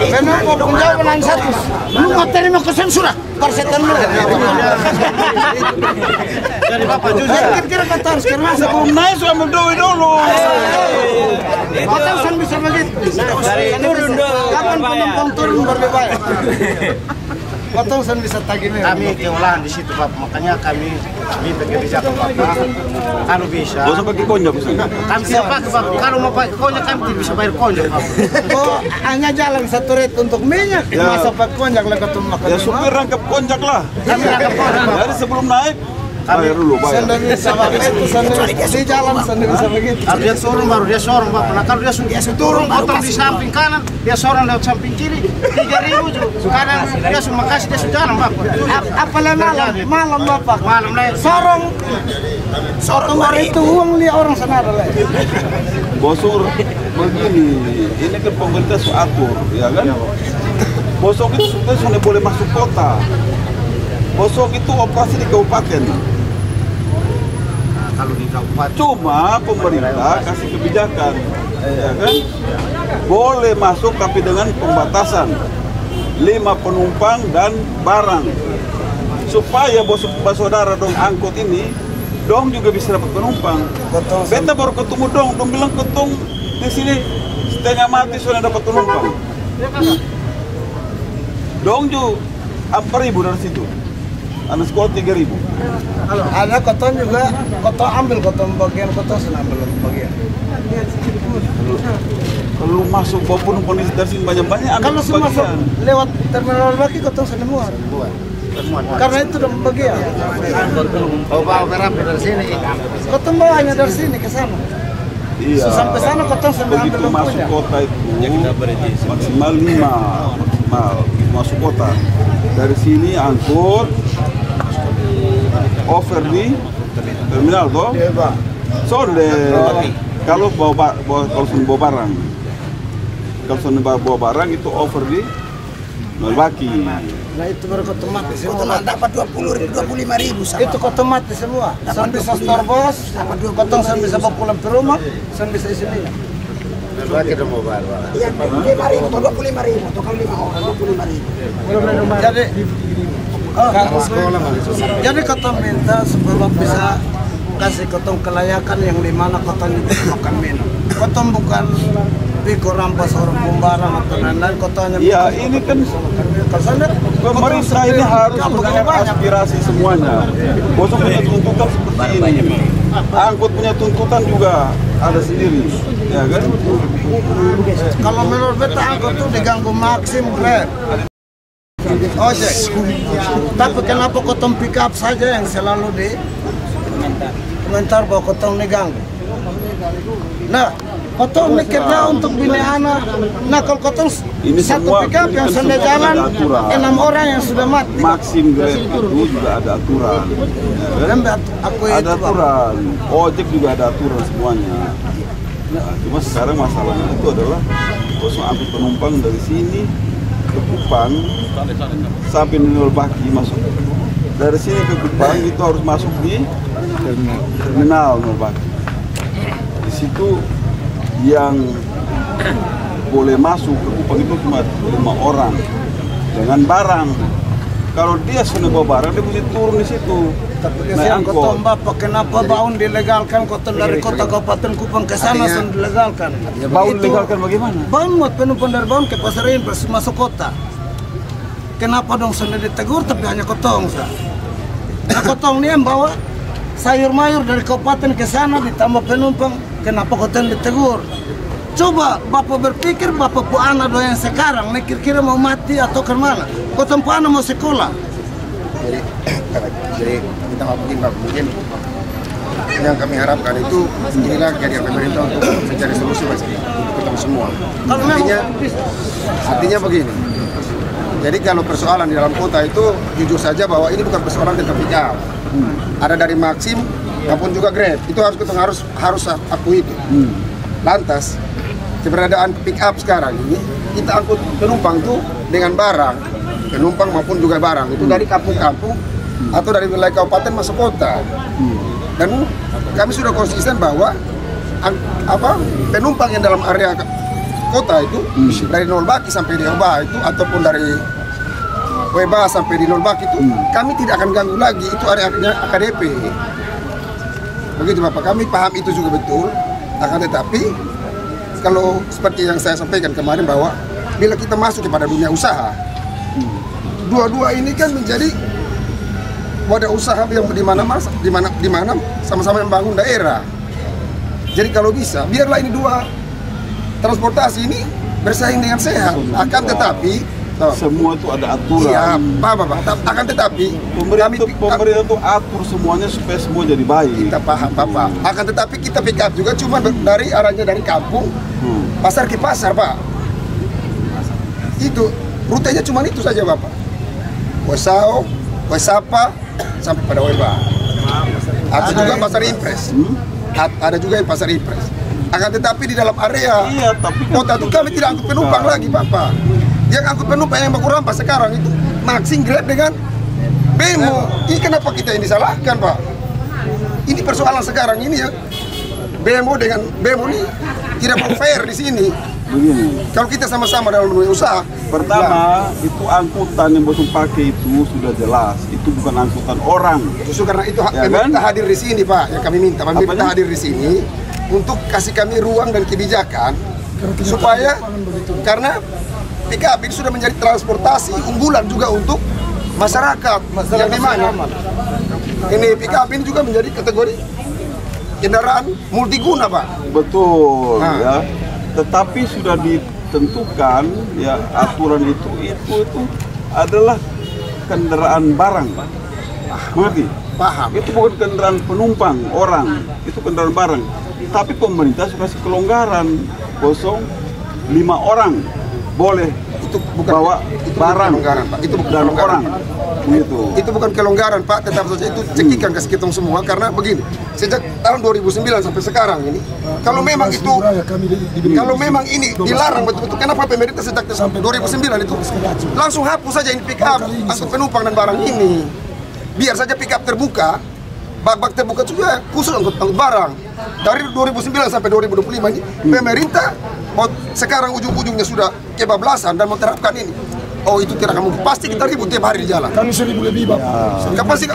Penumpang penjauhan satu. Lu nggak terima kesan surat persetan lu.
Jadi Bapak jujur.
Kira-kira kata harus kira
Sebelum naik sudah mendoai dulu.
Kota usah bisa begitu. Turun dulu. Kapan penumpang turun baru dibayar? Kota usah bisa tagih.
Kami keulahan di situ Bapak, makanya kami minta kebijakan Bapak. Kalau bisa.
Gak usah pakai konjak.
Kami tidak pakai Bapak. Kalau mau pakai konjak kami tidak bisa bayar konjak Bapak.
Oh, hanya jalan satu rate untuk minyak. Masa pakai konjak lah ketemu makan.
Ya supir rangkap konjak lah.
Kami rangkap konjak Bapak.
Jadi sebelum naik, bayar dulu bayar.
Sendiri bisa itu sendiri di jalan sendiri bisa begitu.
Kalau dia turun baru dia sorong Bapak. Nah kalau dia turun potong di samping kanan, dia sorong lewat samping kiri 3.000 juga. Sekarang dia cuma kasih dia sudah jalan Bapak.
Apalagi malam Bapak.
Malam lagi.
Sorong hari itu uang lihat orang sana adalah.
Bosor begini, ini kan pemerintah atur, ya kan? Bosok itu sudah boleh masuk kota. Bosok itu operasi di kabupaten.
Nah, kalau di kabupaten
Cuma pemerintah kasih kebijakan ya kan? Boleh masuk tapi dengan pembatasan 5 penumpang dan barang, supaya bos saudara dong angkut ini dong juga bisa dapat penumpang. Beta baru ketemu dong bilang ketong di sini setengah mati sudah dapat penumpang. Dong ju 4.000 dari situ, anak sekolah 3.000.
Ada koton juga, koton ambil koton bagian, koton senang ambil bagian.
Kalau masuk bawa penumpang dari sini banyak-banyak,
kalau semua masuk lewat terminal lagi koton semua. Karena itu udah bagian.
Bawa merah dari sini.
Koton bawa hanya dari sini ke sana.
Iya.
Sampai sana koton sampai ambil
begitu masuk
lempunya.
kota itu maksimal 5 maksimal masuk kota. Dari sini angkut over di terminal toh.
Iya, Pak.
So kalau bawa barang, kalau bawa barang itu over di Melbaki.
Nah itu baru otomatis semua.
Dapat 25.000
Itu otomatis semua. Sampai bisa store bos, kotong sampai bisa bawa pulang ke rumah, sampai bisa isi minyak.
Lagi udah mau bayar.
Iya, 5.000 atau 25.000 atau kalau 5 orang 25.000.
Jadi kotong minta sebelum bisa kasih kotong kelayakan yang dimana kotong itu makan minum. Kotong bukan pikir rampas orang pembarang atau lain-lain, kotongnya.
Iya, ini kan pemerintah ini harus punya aspirasi semuanya. Bosok punya tuntutan seperti ini. Angkut punya tuntutan juga ada sendiri, ya kan?
Kalau menurut beta angkut tuh diganggu Maxim, Grab, ojek. Tapi kenapa kotong pick up saja yang selalu di komentar bahwa kotong diganggu? Nah, kotong ini kerja untuk bini anak. Nah, kalau kotong
Ini
satu
semua-
pick up yang
ini kan
sudah
semua
jalan,
ada aturan.
6 orang yang sudah mati.
Maxim Grab itu juga ada aturan, ya kan?
Dan aku
Ada
itu, Pak.
aturan, ojek juga ada aturan semuanya. Nah, cuma sekarang masalahnya itu adalah kosong angkut penumpang dari sini ke Kupang sampai Melbaki masuk. Dari sini ke Kupang itu harus masuk di terminal Melbaki. Di situ yang boleh masuk ke Kupang itu cuma 5 orang dengan barang. Kalau dia sudah bawa barang, dia mesti turun di situ.
Tapi
naik
kesian
angkot.
kotong Bapak, kenapa baun dilegalkan kotong dari kota kabupaten Kupang ke sana sudah dilegalkan?
Baun
Itu-
legalkan bagaimana?
Baun buat penumpang dari Baun ke Pasar Impres masuk kota. Kenapa dong sudah ditegur tapi hanya kotong sah? Nah kotong ini yang bawa sayur mayur dari kabupaten ke sana ditambah penumpang, kenapa kotong ditegur? Coba Bapak berpikir Bapak pu anak doyan sekarang, nih kira-kira mau mati atau kemana? Kotong pu anak mau sekolah.
Jadi kita mungkin yang kami harapkan itu inilah kehadiran pemerintah untuk mencari solusi untuk kita semua.
Kalau memang
Artinya begini. Jadi kalau persoalan di dalam kota itu jujur saja bahwa ini bukan persoalan tentang pick up. Ada dari Maxim maupun juga Grab. Itu harus akui itu. Lantas keberadaan pick up sekarang ini kita angkut penumpang tuh dengan barang, penumpang maupun juga barang itu dari kampung-kampung atau dari wilayah kabupaten masuk kota. Dan kami sudah konsisten bahwa penumpang yang dalam area kota itu dari Melbaki sampai di Oba itu ataupun dari Weba sampai di Melbaki itu kami tidak akan ganggu lagi, itu areanya AKDP. Begitu Bapak, kami paham itu juga betul. Akan tetapi kalau seperti yang saya sampaikan kemarin bahwa bila kita masuk kepada dunia usaha, dua-dua ini kan menjadi wadah usaha yang di mana sama-sama membangun daerah. Jadi kalau bisa biarlah ini dua transportasi ini bersaing dengan sehat. Akan tetapi
Semua itu ada aturan.
iya, Pak. Akan tetapi
Pemerintah itu atur semuanya supaya semua jadi baik.
kita paham Bapak. Akan tetapi kita pick up juga cuma dari arahnya dari kampung pasar ke pasar Pak. Itu rutenya cuma itu saja Bapak. Wesao, Wesapa sampai pada Weba. Atau juga pasar Impres. Ada juga yang pasar Impres. Akan tetapi di dalam area
Iya, tapi kan
kota itu kami tidak angkut penumpang lagi Bapak. Yang angkut penumpang yang baku rampas sekarang itu Maxim, Grab dengan Bemo. Ini kenapa kita ini salahkan Pak? Ini persoalan sekarang ini ya. Bemo ini tidak mau fair di sini.
Begini.
Kalau kita sama-sama dalam dunia usaha,
Pertama, itu angkutan yang Bosong pakai itu sudah jelas, itu bukan angkutan orang.
justru karena itu
Ya
pemerintah
kan?
hadir di sini, Pak. Yang kami minta pemerintah
Apanya?
hadir di sini untuk kasih kami ruang dan kebijakan supaya karena pick-up ini sudah menjadi transportasi unggulan juga untuk masyarakat yang di mana ini pick-up ini juga menjadi kategori kendaraan multiguna, Pak.
Betul,
Nah.
ya. Tetapi sudah ditentukan ya aturan itu adalah kendaraan barang. Mengerti?
Paham.
Itu bukan kendaraan penumpang orang, itu kendaraan barang. Tapi pemerintah sudah kasih kelonggaran, 5 orang boleh
Itu bukan
bawa barang
kelonggaran, Pak. Itu bukan
dan
kelonggaran.
orang. Begitu.
Itu bukan kelonggaran, Pak, tetap saja itu cekikan ke kita semua karena begini. Sejak tahun 2009 sampai sekarang ini, kalau memang ini dilarang betul-betul, kenapa pemerintah sejak sampai 2009 itu langsung hapus saja ini pick up angkut penumpang dan barang ini. Biar saja pick up terbuka, bak-bak terbuka juga khusus angkut barang. Dari 2009 sampai 2025 ini pemerintah sekarang ujung-ujungnya sudah kebablasan dan menerapkan ini. Oh, itu tidak akan mungkin. Pasti kita ribut tiap hari di jalan.
Kami 1.000 lebih, Bapak.
Kapan sih?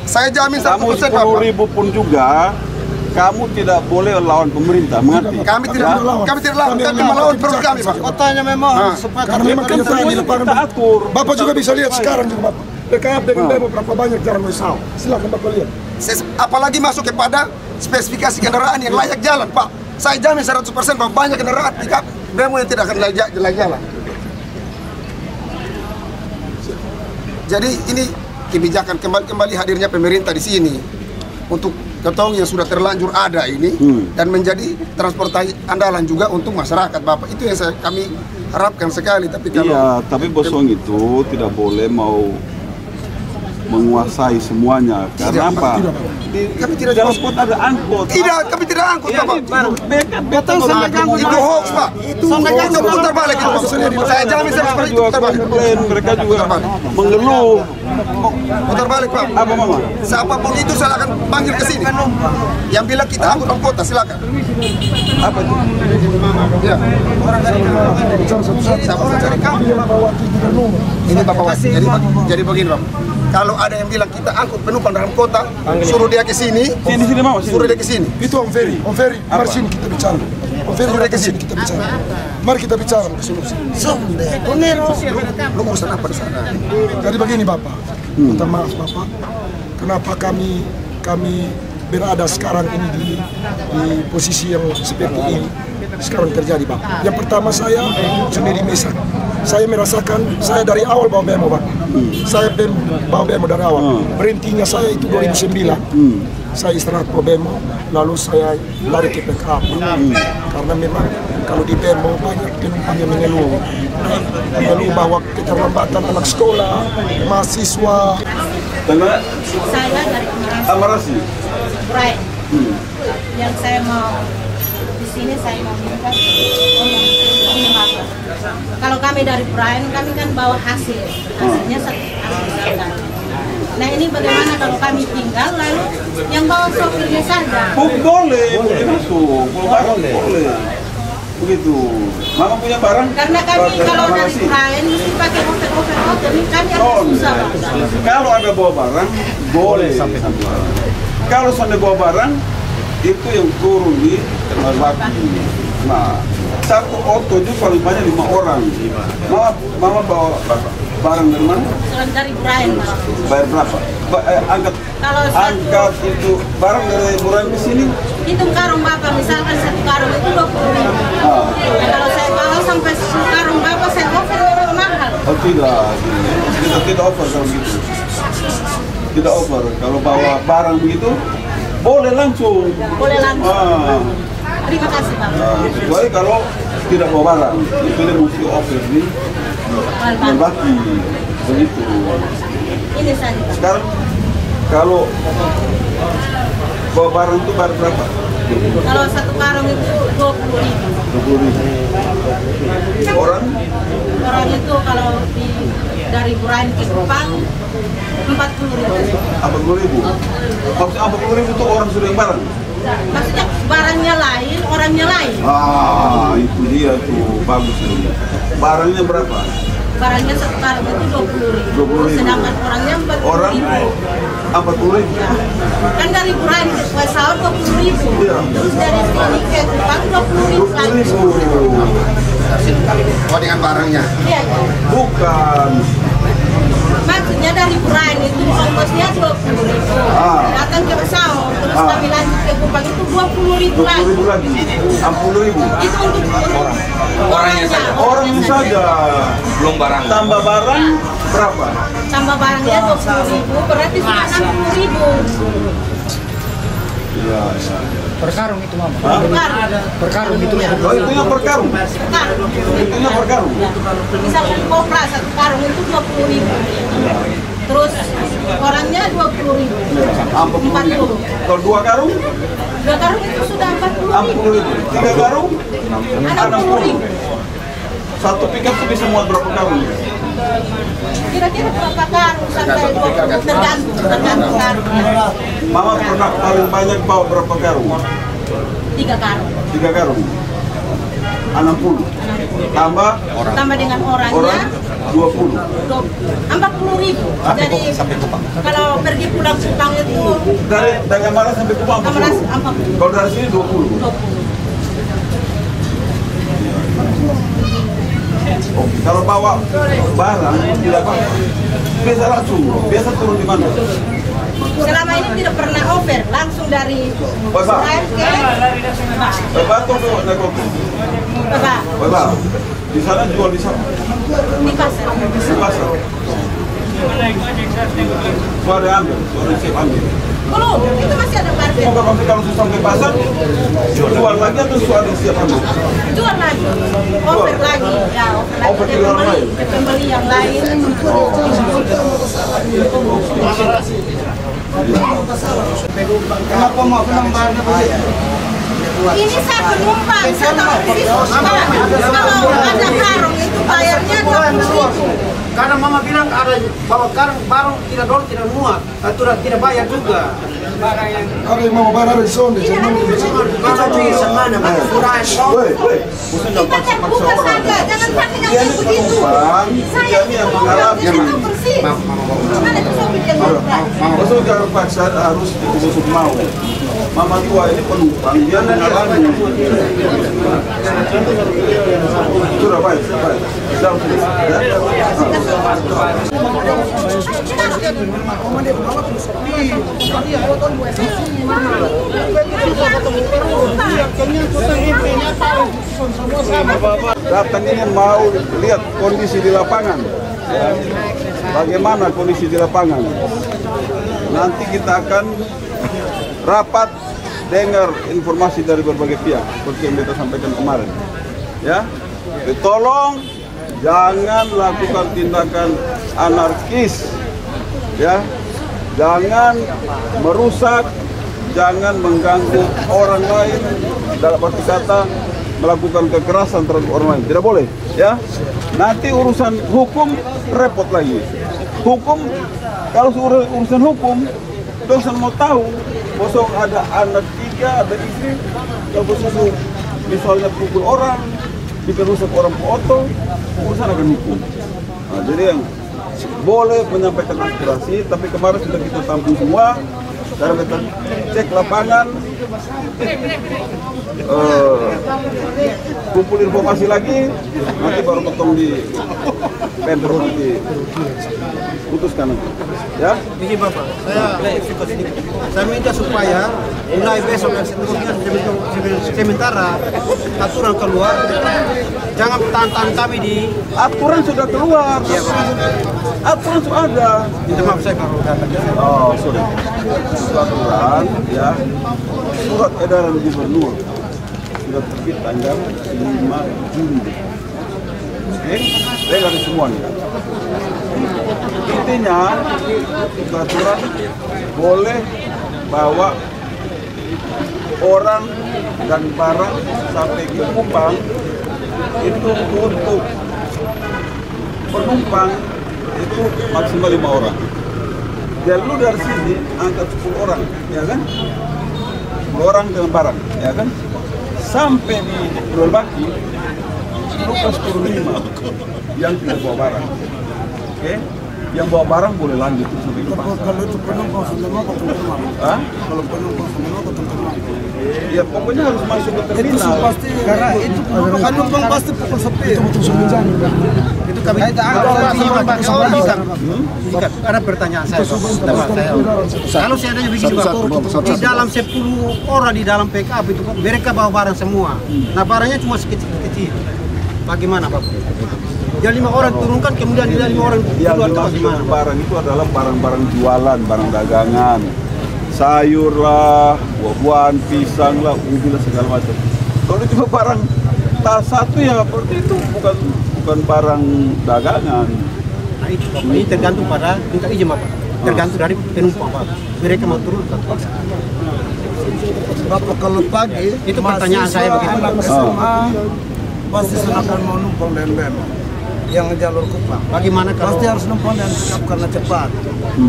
Saya jamin 100%
Kamu
Bapak.
10.000 pun juga, kamu tidak boleh lawan pemerintah, mengerti?
Kami tidak lawan, kami melawan perut kami, Pak.
Kotanya memang supaya
Karena memang kenyataan di lapangan.
Kita atur.
Bapak juga bisa lihat sekarang juga, Bapak. PKF dengan demo berapa banyak jalan rusak. Silakan Bapak lihat.
Apalagi masuk kepada spesifikasi kendaraan yang layak jalan, Pak. Saya jamin 100% Pak, banyak kendaraan pickup demo yang tidak akan layak jalan. Jadi ini kebijakan kembali hadirnya pemerintah di sini untuk ketong yang sudah terlanjur ada ini dan menjadi transportasi andalan juga untuk masyarakat, Bapak. Itu yang kami harapkan sekali. Tapi kalau
Iya, tapi Bosong itu tidak boleh mau menguasai semuanya. Karena apa?
kami tidak
Dalam kota ada angkot.
Tidak, kami tidak angkut,
Ya,
Bapak.
betul sampai ganggu
Itu hoax, Pak. Itu putar balik itu, Pak. Saya jamin
Mereka
100% itu
juga
putar balik.
komplain, mereka juga mengeluh.
Putar balik, Pak.
Apa mama?
Siapapun itu saya akan panggil ke sini. Yang bilang kita angkut kota, silakan.
Apa itu?
Ya. Siapa mencari kamu? Ini Bapak Wasi. Jadi begini, Pak. Kalau ada yang bilang kita angkut penumpang dalam kota, suruh dia ke sini.
Sini mama, sini.
Suruh dia ke sini.
Itu Om Ferry, mari sini kita bicara. Om Ferry, mari ke sini kita bicara. Mari kita bicara.
Lu urusan apa di sana?
Jadi begini Bapak, minta maaf Bapak, kenapa kami berada sekarang ini di posisi yang seperti ini sekarang terjadi, Bapak. Yang pertama saya sendiri mesak. Saya merasakan, saya dari awal bawa bemo, Bapak. Saya bawa bemo dari awal. Berhentinya saya itu 2009. Saya istirahat bawa bemo, lalu saya lari ke PKP. Karena memang kalau di bemo banyak penumpang yang mengeluh bahwa keterlambatan anak sekolah, mahasiswa.
Tengah
Saya dari
Amarasi.
Brian. Yang saya mau di sini saya mau minta ini Bapak. Kalau kami dari Brian, kami kan bawa hasilnya misalkan. Nah ini bagaimana kalau kami tinggal lalu yang bawa sopirnya saja?
Boleh masuk, boleh. Begitu. Mama punya barang?
Karena kami kalau dari Brian mesti pakai over ini kami agak susah.
Kalau ada bawa barang, boleh sampai. Kalau sampai bawa barang, itu yang turun di Baki. Nah, satu auto itu paling banyak 5 orang. Mama bawa barang dari mana?
Dari Brian.
Bayar berapa? Angkat itu barang dari Brian ke sini?
Hitung karung Bapak, misalkan satu karung itu 20.000. Nah, kalau saya bawa sampai karung Bapak, saya over mahal.
Oh tidak, tidak over kalau gitu. Tidak over, kalau bawa barang begitu boleh langsung.
Boleh langsung. Terima kasih Bapak.
Kecuali kalau tidak bawa barang, itu dia mesti over di Baki, begitu.
Ini saja.
Sekarang kalau bawa barang itu bayar berapa?
Kalau satu karung itu
20.000. Orang
itu kalau dari Brian ke Kupang 40.000.
40.000. Maksudnya 40.000 itu orang sudah yang barang?
Maksudnya barangnya lain, orangnya lain.
Ah, itu dia tuh, bagus ini. Barangnya berapa?
Barangnya sekarang itu 20.000.
20.000.
Sedangkan orangnya 40.000.
Orang 40.000.
Ya. Kan dari Burain ke Kuesau 20.000.
Iya.
Terus dari sini ke Kupang 20.000 lagi.
20.000.
Oh, dengan barangnya.
Iya, iya.
Bukan.
Maksudnya dari Burain itu ongkosnya 20.000. Datang ke Kuesau, terus kami lanjut ke Kupang itu 20.000 lagi.
20.000 lagi. 60.000.
Itu untuk
Orangnya saja.
Orangnya saja.
Belum barang.
Tambah barang berapa?
Tambah barangnya 20.000, berarti sudah 60.000.
Iya, iya.
Per karung itu mama.
Hah?
Per karung itu.
Oh, itunya per karung.
Karung.
Itunya per karung.
Misalkan kopra satu karung itu 20.000. Terus orangnya 20.000. 40.
Kalau 2 karung,
2 karung itu sudah 40.000.
60.000. 3 karung,
60.000.
satu pickup itu bisa muat berapa karung?
Kira-kira berapa karung sampai 20? Tergantung karungnya.
Mama pernah paling banyak bawa berapa karung?
3 karung.
3 karung. 60. Tambah
Tambah dengan
orang
orangnya
20.
40.000. Jadi kalau pergi pulang Kupang itu
Dari mana sampai Kupang?
40.
Kalau dari sini 20.
20.
Oke, kalau bawa barang tidak apa? Biasa langsung, biasa turun di mana?
Selama ini tidak pernah over, langsung dari Burain ke
Batu tuh naik kopi.
Bebak
Bebak. Di sana jual di sana.
di pasar.
Di pasar. Gua ada ambil, gua ada siap ambil.
Belum, itu masih ada parkir.
Mau kalau kalau sampai pasar, jual lagi atau jual di siap ambil?
Jual lagi, over lagi, ya
Over
ke
ke orang lain?
pembeli yang lain.
Kenapa mau penambahannya begitu?
Ini saya penumpang, saya tahu di situ. Kalau ada karung itu bayarnya 20.000.
Karena mama bilang ada bawa karung baru tidak muat, tidak bayar juga.
Kalau yang mau barang dari sana,
Mama bisa mana? Burain.
Woi, mesti
Kita terbuka saja, jangan pakai yang begitu. Saya
ini yang mengalami.
saya tahu persis. Mana tuh sopir yang ngobrol?
Maksud kalau paksa harus dikubur mau. Mama tua ini penumpang, dia mengalami. Sudah baik, baik. Dalam sini, ya. Datang ini mau lihat kondisi di lapangan, ya. Bagaimana kondisi di lapangan. Nanti kita akan rapat dengar informasi dari berbagai pihak seperti yang kita sampaikan kemarin, ya. Tolong jangan lakukan tindakan anarkis, ya. Jangan merusak, jangan mengganggu orang lain, dalam arti kata melakukan kekerasan terhadap orang lain, tidak boleh, ya. Nanti urusan hukum repot lagi. Hukum, kalau urusan hukum, dosen mau tahu, bosok ada anak 3, ada istri, kalau bosok misalnya pukul orang, bikin rusak orang foto, urusan akan hukum. Nah, jadi yang boleh menyampaikan aspirasi, tapi kemarin sudah kita tampung semua. Sekarang kita cek lapangan, kumpul informasi lagi, nanti baru potong di Pemprov diputuskan nanti, ya.
Begini Bapak, saya minta supaya mulai besok dan sementara aturan keluar, jangan tahan kami di
aturan sudah keluar, aturan sudah ada.
Minta maaf saya kalau katakan.
Oh, sudah aturan, ya. Surat edaran gubernur sudah terbit tanggal 5 Juni. Oke, legal semuanya. Intinya peraturan boleh bawa orang dan barang sampai ke Kupang itu untuk penumpang itu maksimal 5 orang. Dan lu dari sini angkat 10 orang, ya kan? 10 orang dengan barang, ya kan? Sampai di Nol Baki, lukas turun 5 yang tidak bawa barang. Oke? Yang bawa barang boleh lanjut sampai ke pasar.
Kalau itu penumpang semua ke terminal.
Hah?
Kalau penumpang semua ke terminal.
Ya pokoknya harus masuk ke terminal.
Itu pasti karena itu penumpang pasti pukul sepi. Itu betul sembilan.
Itu kami ada pertanyaan saya. Kalau seadanya begini Pak, di dalam 10 orang di dalam PKP itu mereka bawa barang semua. Nah barangnya cuma sekecil-kecil. Bagaimana Pak? Yang 5 orang turunkan kemudian dia 5 orang keluar atau bagaimana?
Barang itu adalah barang-barang jualan, barang dagangan, sayur lah, buah-buahan, pisang lah, ubi lah segala macam. Kalau cuma barang tas satu ya seperti itu bukan barang dagangan.
Nah itu Pak, ini tergantung pada minta izin Pak. Tergantung dari penumpang Pak. Mereka mau turun atau paksa.
Bapak kalau pagi
itu pertanyaan saya begitu.
Anak SMA pasti akan mau numpang BM yang jalur Kupang.
Bagaimana kalau
pasti harus numpang dan pick karena cepat.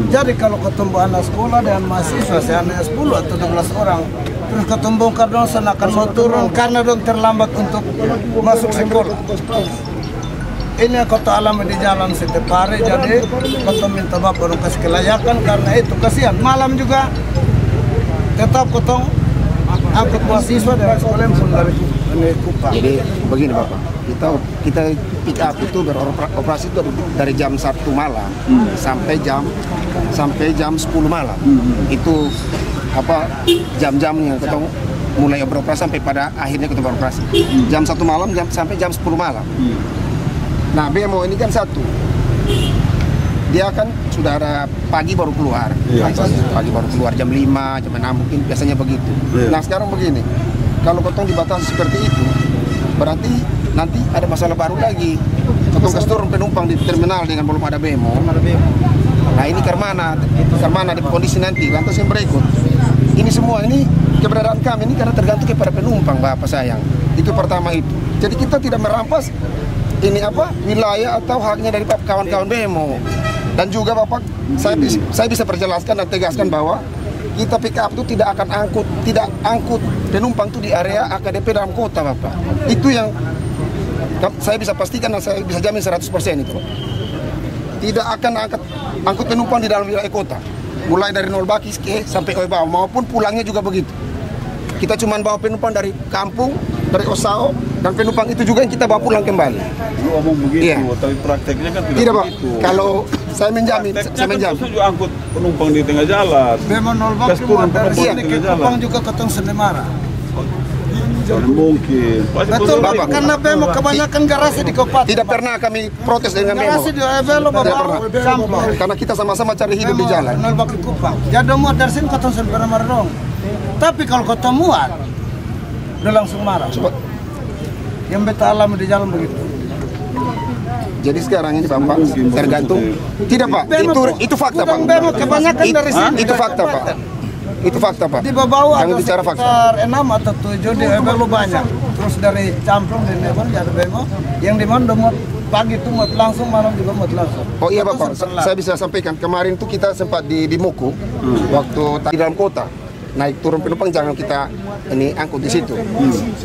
Jadi kalau ketemu anak sekolah dan mahasiswa seandainya 10 atau 12 orang terus ketemu karena akan mau turun karena dong terlambat untuk masuk sekolah. Ini kota alam di jalan Setepare, jadi kota minta bapak kasih kelayakan karena itu kasihan. Malam juga tetap potong angkut mahasiswa dari sekolah yang pun dari Kupang.
Jadi begini Bapak, kita pick up itu beroperasi itu dari jam 1 malam sampai jam 10 malam. Itu apa jam-jamnya kita mulai beroperasi sampai pada akhirnya kita beroperasi. Jam 1 malam sampai jam 10 malam. Nah BMO ini kan satu, dia kan sudah ada pagi baru keluar, pagi baru keluar jam 5, jam 6 mungkin biasanya begitu. Nah sekarang begini, kalau potong dibatasi seperti itu, berarti nanti ada masalah baru lagi. Potong turun penumpang di terminal dengan belum ada BMO. Nah ini karena di kondisi nanti, lantas yang berikut. Ini semua ini keberadaan kami ini karena tergantung kepada penumpang Bapak sayang. Itu pertama itu. Jadi kita tidak merampas ini apa wilayah atau haknya dari kawan-kawan BMO. Dan juga Bapak, saya bisa perjelaskan dan tegaskan bahwa kita pick up itu tidak angkut penumpang itu di area AKDP dalam kota Bapak. Itu yang saya bisa pastikan dan saya bisa jamin 100% itu. Tidak akan angkut penumpang di dalam wilayah kota. Mulai dari Nol Baki sampai Oebao maupun pulangnya juga begitu. Kita cuma bawa penumpang dari kampung, dari Osao, dan penumpang itu juga yang kita bawa pulang kembali.
Lu ngomong begitu, tapi prakteknya kan tidak
Pak.
begitu.
Kalau saya menjamin, saya menjamin.
Kan juga angkut penumpang di tengah jalan.
Memang Nol Baki dari sini ke Kupang juga ketemu Senemara.
Jangan mungkin.
Betul Bapak, karena BMO kebanyakan garasi di Kabupaten.
Tidak pernah kami protes dengan BMO.
Garasi di Oebelo Bapak.
Karena kita sama-sama cari hidup di jalan.
Nol Baki Kupang. Jadi muat dari sini ketemu Senemara dong. Tapi kalau kota muat, udah langsung marah. Yang beta alami di jalan begitu.
Jadi sekarang ini Bapak tergantung. Tidak Pak, itu fakta Pak.
Kebanyakan dari sini.
Itu fakta Pak. Itu fakta Pak.
Di bawah
yang
ada
bicara fakta.
6 atau 7 di Oebelo banyak. Terus dari Camplung di Nebon ada BMO yang di mana mau pagi itu muat langsung, malam juga muat langsung.
Oh iya Bapak, saya bisa sampaikan kemarin tuh kita sempat di Moko waktu di dalam kota. Naik turun penumpang jangan kita ini angkut di situ.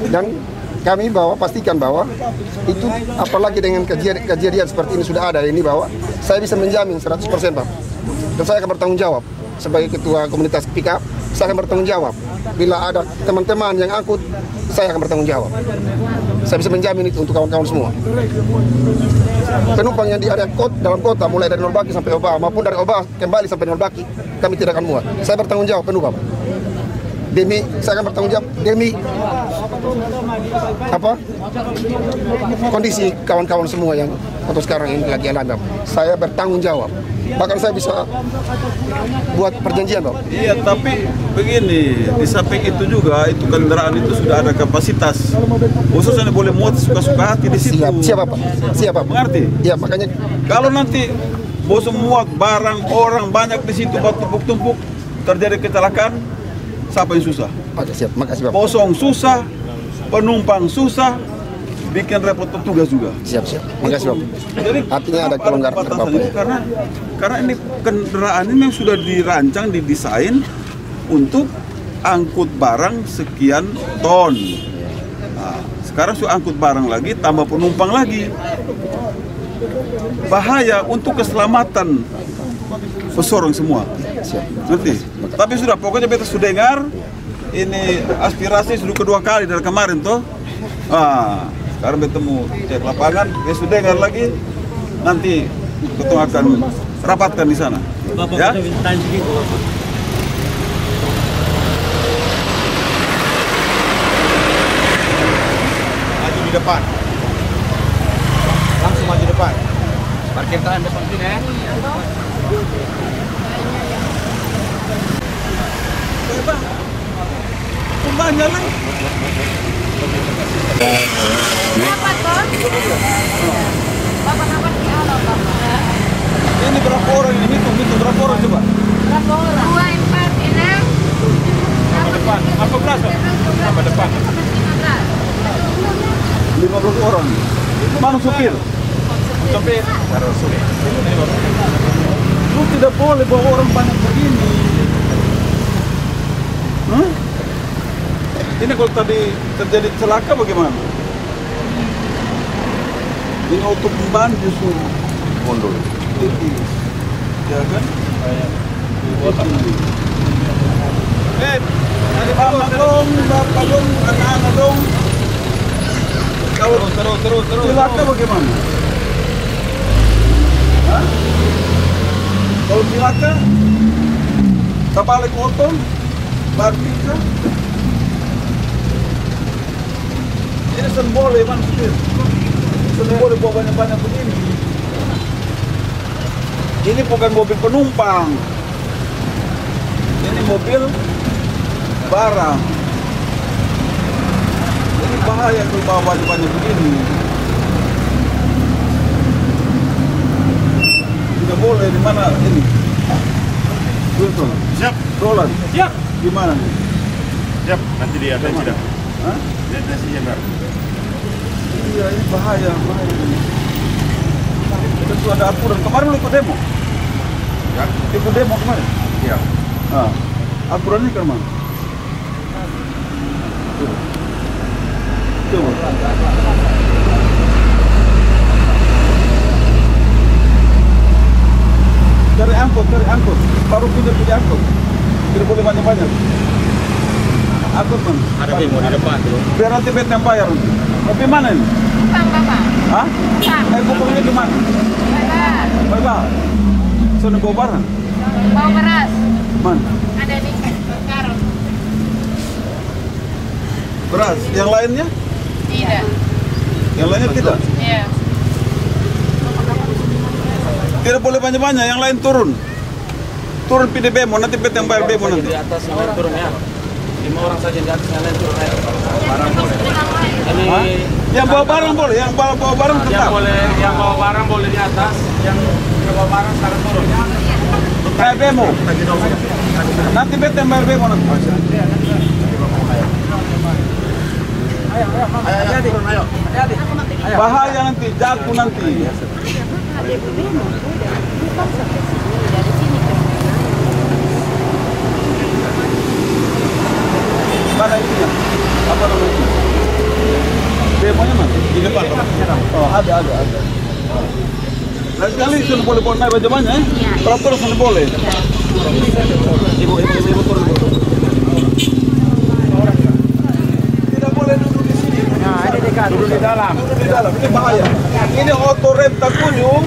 Dan kami pastikan bahwa itu apalagi dengan kejadian seperti ini sudah ada ini bahwa saya bisa menjamin 100% Pak. Dan saya akan bertanggung jawab sebagai ketua komunitas pick up, saya akan bertanggung jawab. Bila ada teman-teman yang angkut, saya akan bertanggung jawab. Saya bisa menjamin itu untuk kawan-kawan semua. Penumpang yang di area dalam kota mulai dari Nol Baki sampai Oebao maupun dari Oebao kembali sampai Nol Baki, kami tidak akan muat. Saya bertanggung jawab penuh Bapak. Saya akan bertanggung jawab demi kondisi kawan-kawan semua yang untuk sekarang ini lagi alami. Saya bertanggung jawab. Bahkan saya bisa buat perjanjian Bapak.
Iya, tapi begini, di samping itu juga itu kendaraan itu sudah ada kapasitas. Khususnya boleh muat suka-suka hati di situ.
Siap Bapak. Siap Bapak.
Mengerti?
Iya, makanya
kalau nanti bos muat barang orang banyak di situ tumpuk-tumpuk terjadi kecelakaan, siapa yang susah?
Siap, makasih Bapak.
Kosong susah, penumpang susah, bikin repot petugas juga.
Siap. Makasih Bapak.
Jadi
artinya ada kelonggaran Bapak ya?
Karena ini kendaraan ini memang sudah dirancang, didesain untuk angkut barang sekian ton. Nah, sekarang sudah angkut barang lagi, tambah penumpang lagi. Bahaya untuk keselamatan pesorong semua. Nanti. Tapi sudah, pokoknya beta sudah dengar. Ini aspirasi sudah kedua kali dari kemarin toh. Sekarang beta mau cek lapangan, ya sudah dengar lagi. Nanti kita akan rapatkan di sana. Ya.
Maju di depan. Langsung maju depan.
Parkir tahan depan sini ya.
Banyak lah. Ini berapa orang ini? Hitung berapa orang coba?
Berapa orang? 2, 4, 6.
Apa depan? Apa belas? Apa depan? 15 orang. Mana supir? Supir. Lu tidak boleh bawa orang banyak begini. Ini kalau tadi terjadi celaka bagaimana? Ini auto ban justru mundur. Ya kan? Mama dong, bapak dong, anak-anak dong. Kalau terus celaka bagaimana? Hah? Kalau celaka, tak balik motor, baru bisa. Ini boleh man, boleh bawa banyak-banyak begini. Ini bukan mobil penumpang, ini mobil barang. Ini bahaya kalau bawa banyak-banyak begini. Tidak boleh. Di mana ini? Wilson.
Siap.
Roland.
Siap.
Di mana nih?
Siap. Nanti dia ada tidak.
Hah?
Detensinya enggak.
Iya, ini bahaya. Kita sudah ada aturan. Kemarin lu ikut demo?
Ya.
Ikut demo kemarin?
Iya.
Aturannya ke mana? Coba. Cari angkut. Baru pilih angkut. Tidak boleh banyak-banyak. Angkut man.
Ada demo di depan tuh.
Biar nanti beta yang bayar. Tapi mana ini?
Bapak.
Hah? Kupangnya di mana? Bapak. Soalnya bawa barang?
Bawa beras.
Mana?
Ada di karung.
Beras. Yang lainnya?
Tidak.
Yang lainnya tidak?
Iya.
Tidak boleh banyak-banyak, yang lain turun. Turun pilih bemo, nanti beta yang bayar bemo nanti.
Di atas yang lain turun ya. 5 orang saja di atas yang lain turun ya. Barang boleh. Ini
yang bawa barang boleh, yang bawa barang tetap.
Yang bawa barang boleh di atas, yang bawa barang sekarang turun.
Bayar bemo. Nanti beta yang bayar bemo nanti.
Ayo.
Bahaya nanti, jatuh nanti. Mana itunya? Apa namanya? Bemonya mana? Di depan. Oh, ada. Lain kali sudah boleh naik baju-bajunya, peraturan sudah boleh. Ibu turun. Tidak boleh duduk di sini.
Nah, ini dekat duduk di dalam.
Duduk di dalam, ini bahaya. Ini auto rem tak kunjung,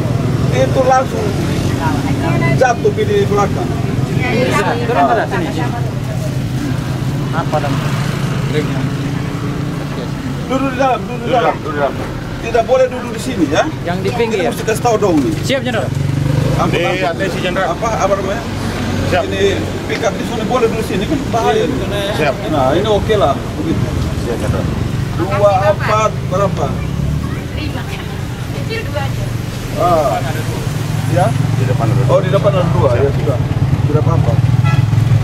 itu langsung jatuh di belakang.
Turun pada sini. Apa namanya? Remnya.
Duduk di dalam. Tidak boleh duduk di sini ya.
Yang di pinggir.
Kita mesti kasih tahu dong nih.
Siap, Jenderal.
Atensi Jenderal.
Apa namanya?
Siap.
Ini pick up di sini boleh duduk sini kan bahaya.
Siap.
Nah ini oke lah. Begitu.
Siap, Jenderal.
24 berapa?
5. Kecil 2 aja.
Ya?
Di depan ada.
Oh di depan ada 2 ya sudah. Tidak apa-apa.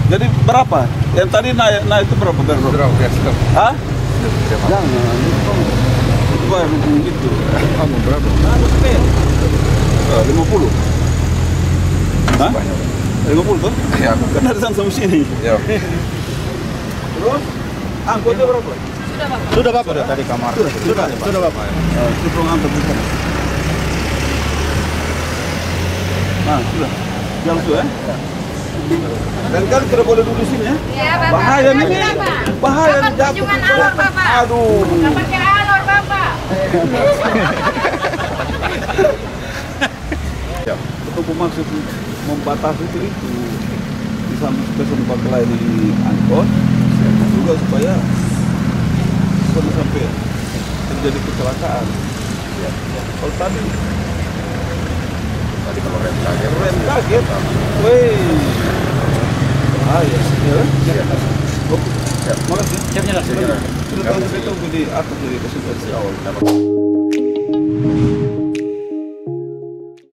Jadi berapa? Yang tadi naik itu berapa kan? Hah? Jangan. Itu bayar gitu.
Kamu berapa?
50. Hah? 50 tuh?
Iya.
Kan dari sana sampai sini.
Iya.
Terus angkotnya berapa?
Sudah Bapak. Sudah tadi kamar. Sudah Bapak.
Itu angkot di sana. Nah, sudah. Yang sudah. Dan kan tidak boleh duduk di sini ya.
Iya, Bapak.
Bahaya nih. Bahaya
Bapak
jatuh.
kunjungan awal, Bapak.
Aduh.
Nggak pakai alor, Bapak.
Untuk maksud membatasi itu di samping spesial lain di angkot juga supaya sampai terjadi kecelakaan. Kalau tadi
Kalau rem
kaget, weh, bahaya, ya. Makasih. Sudah tahu di atas jadi kesimpulan awal.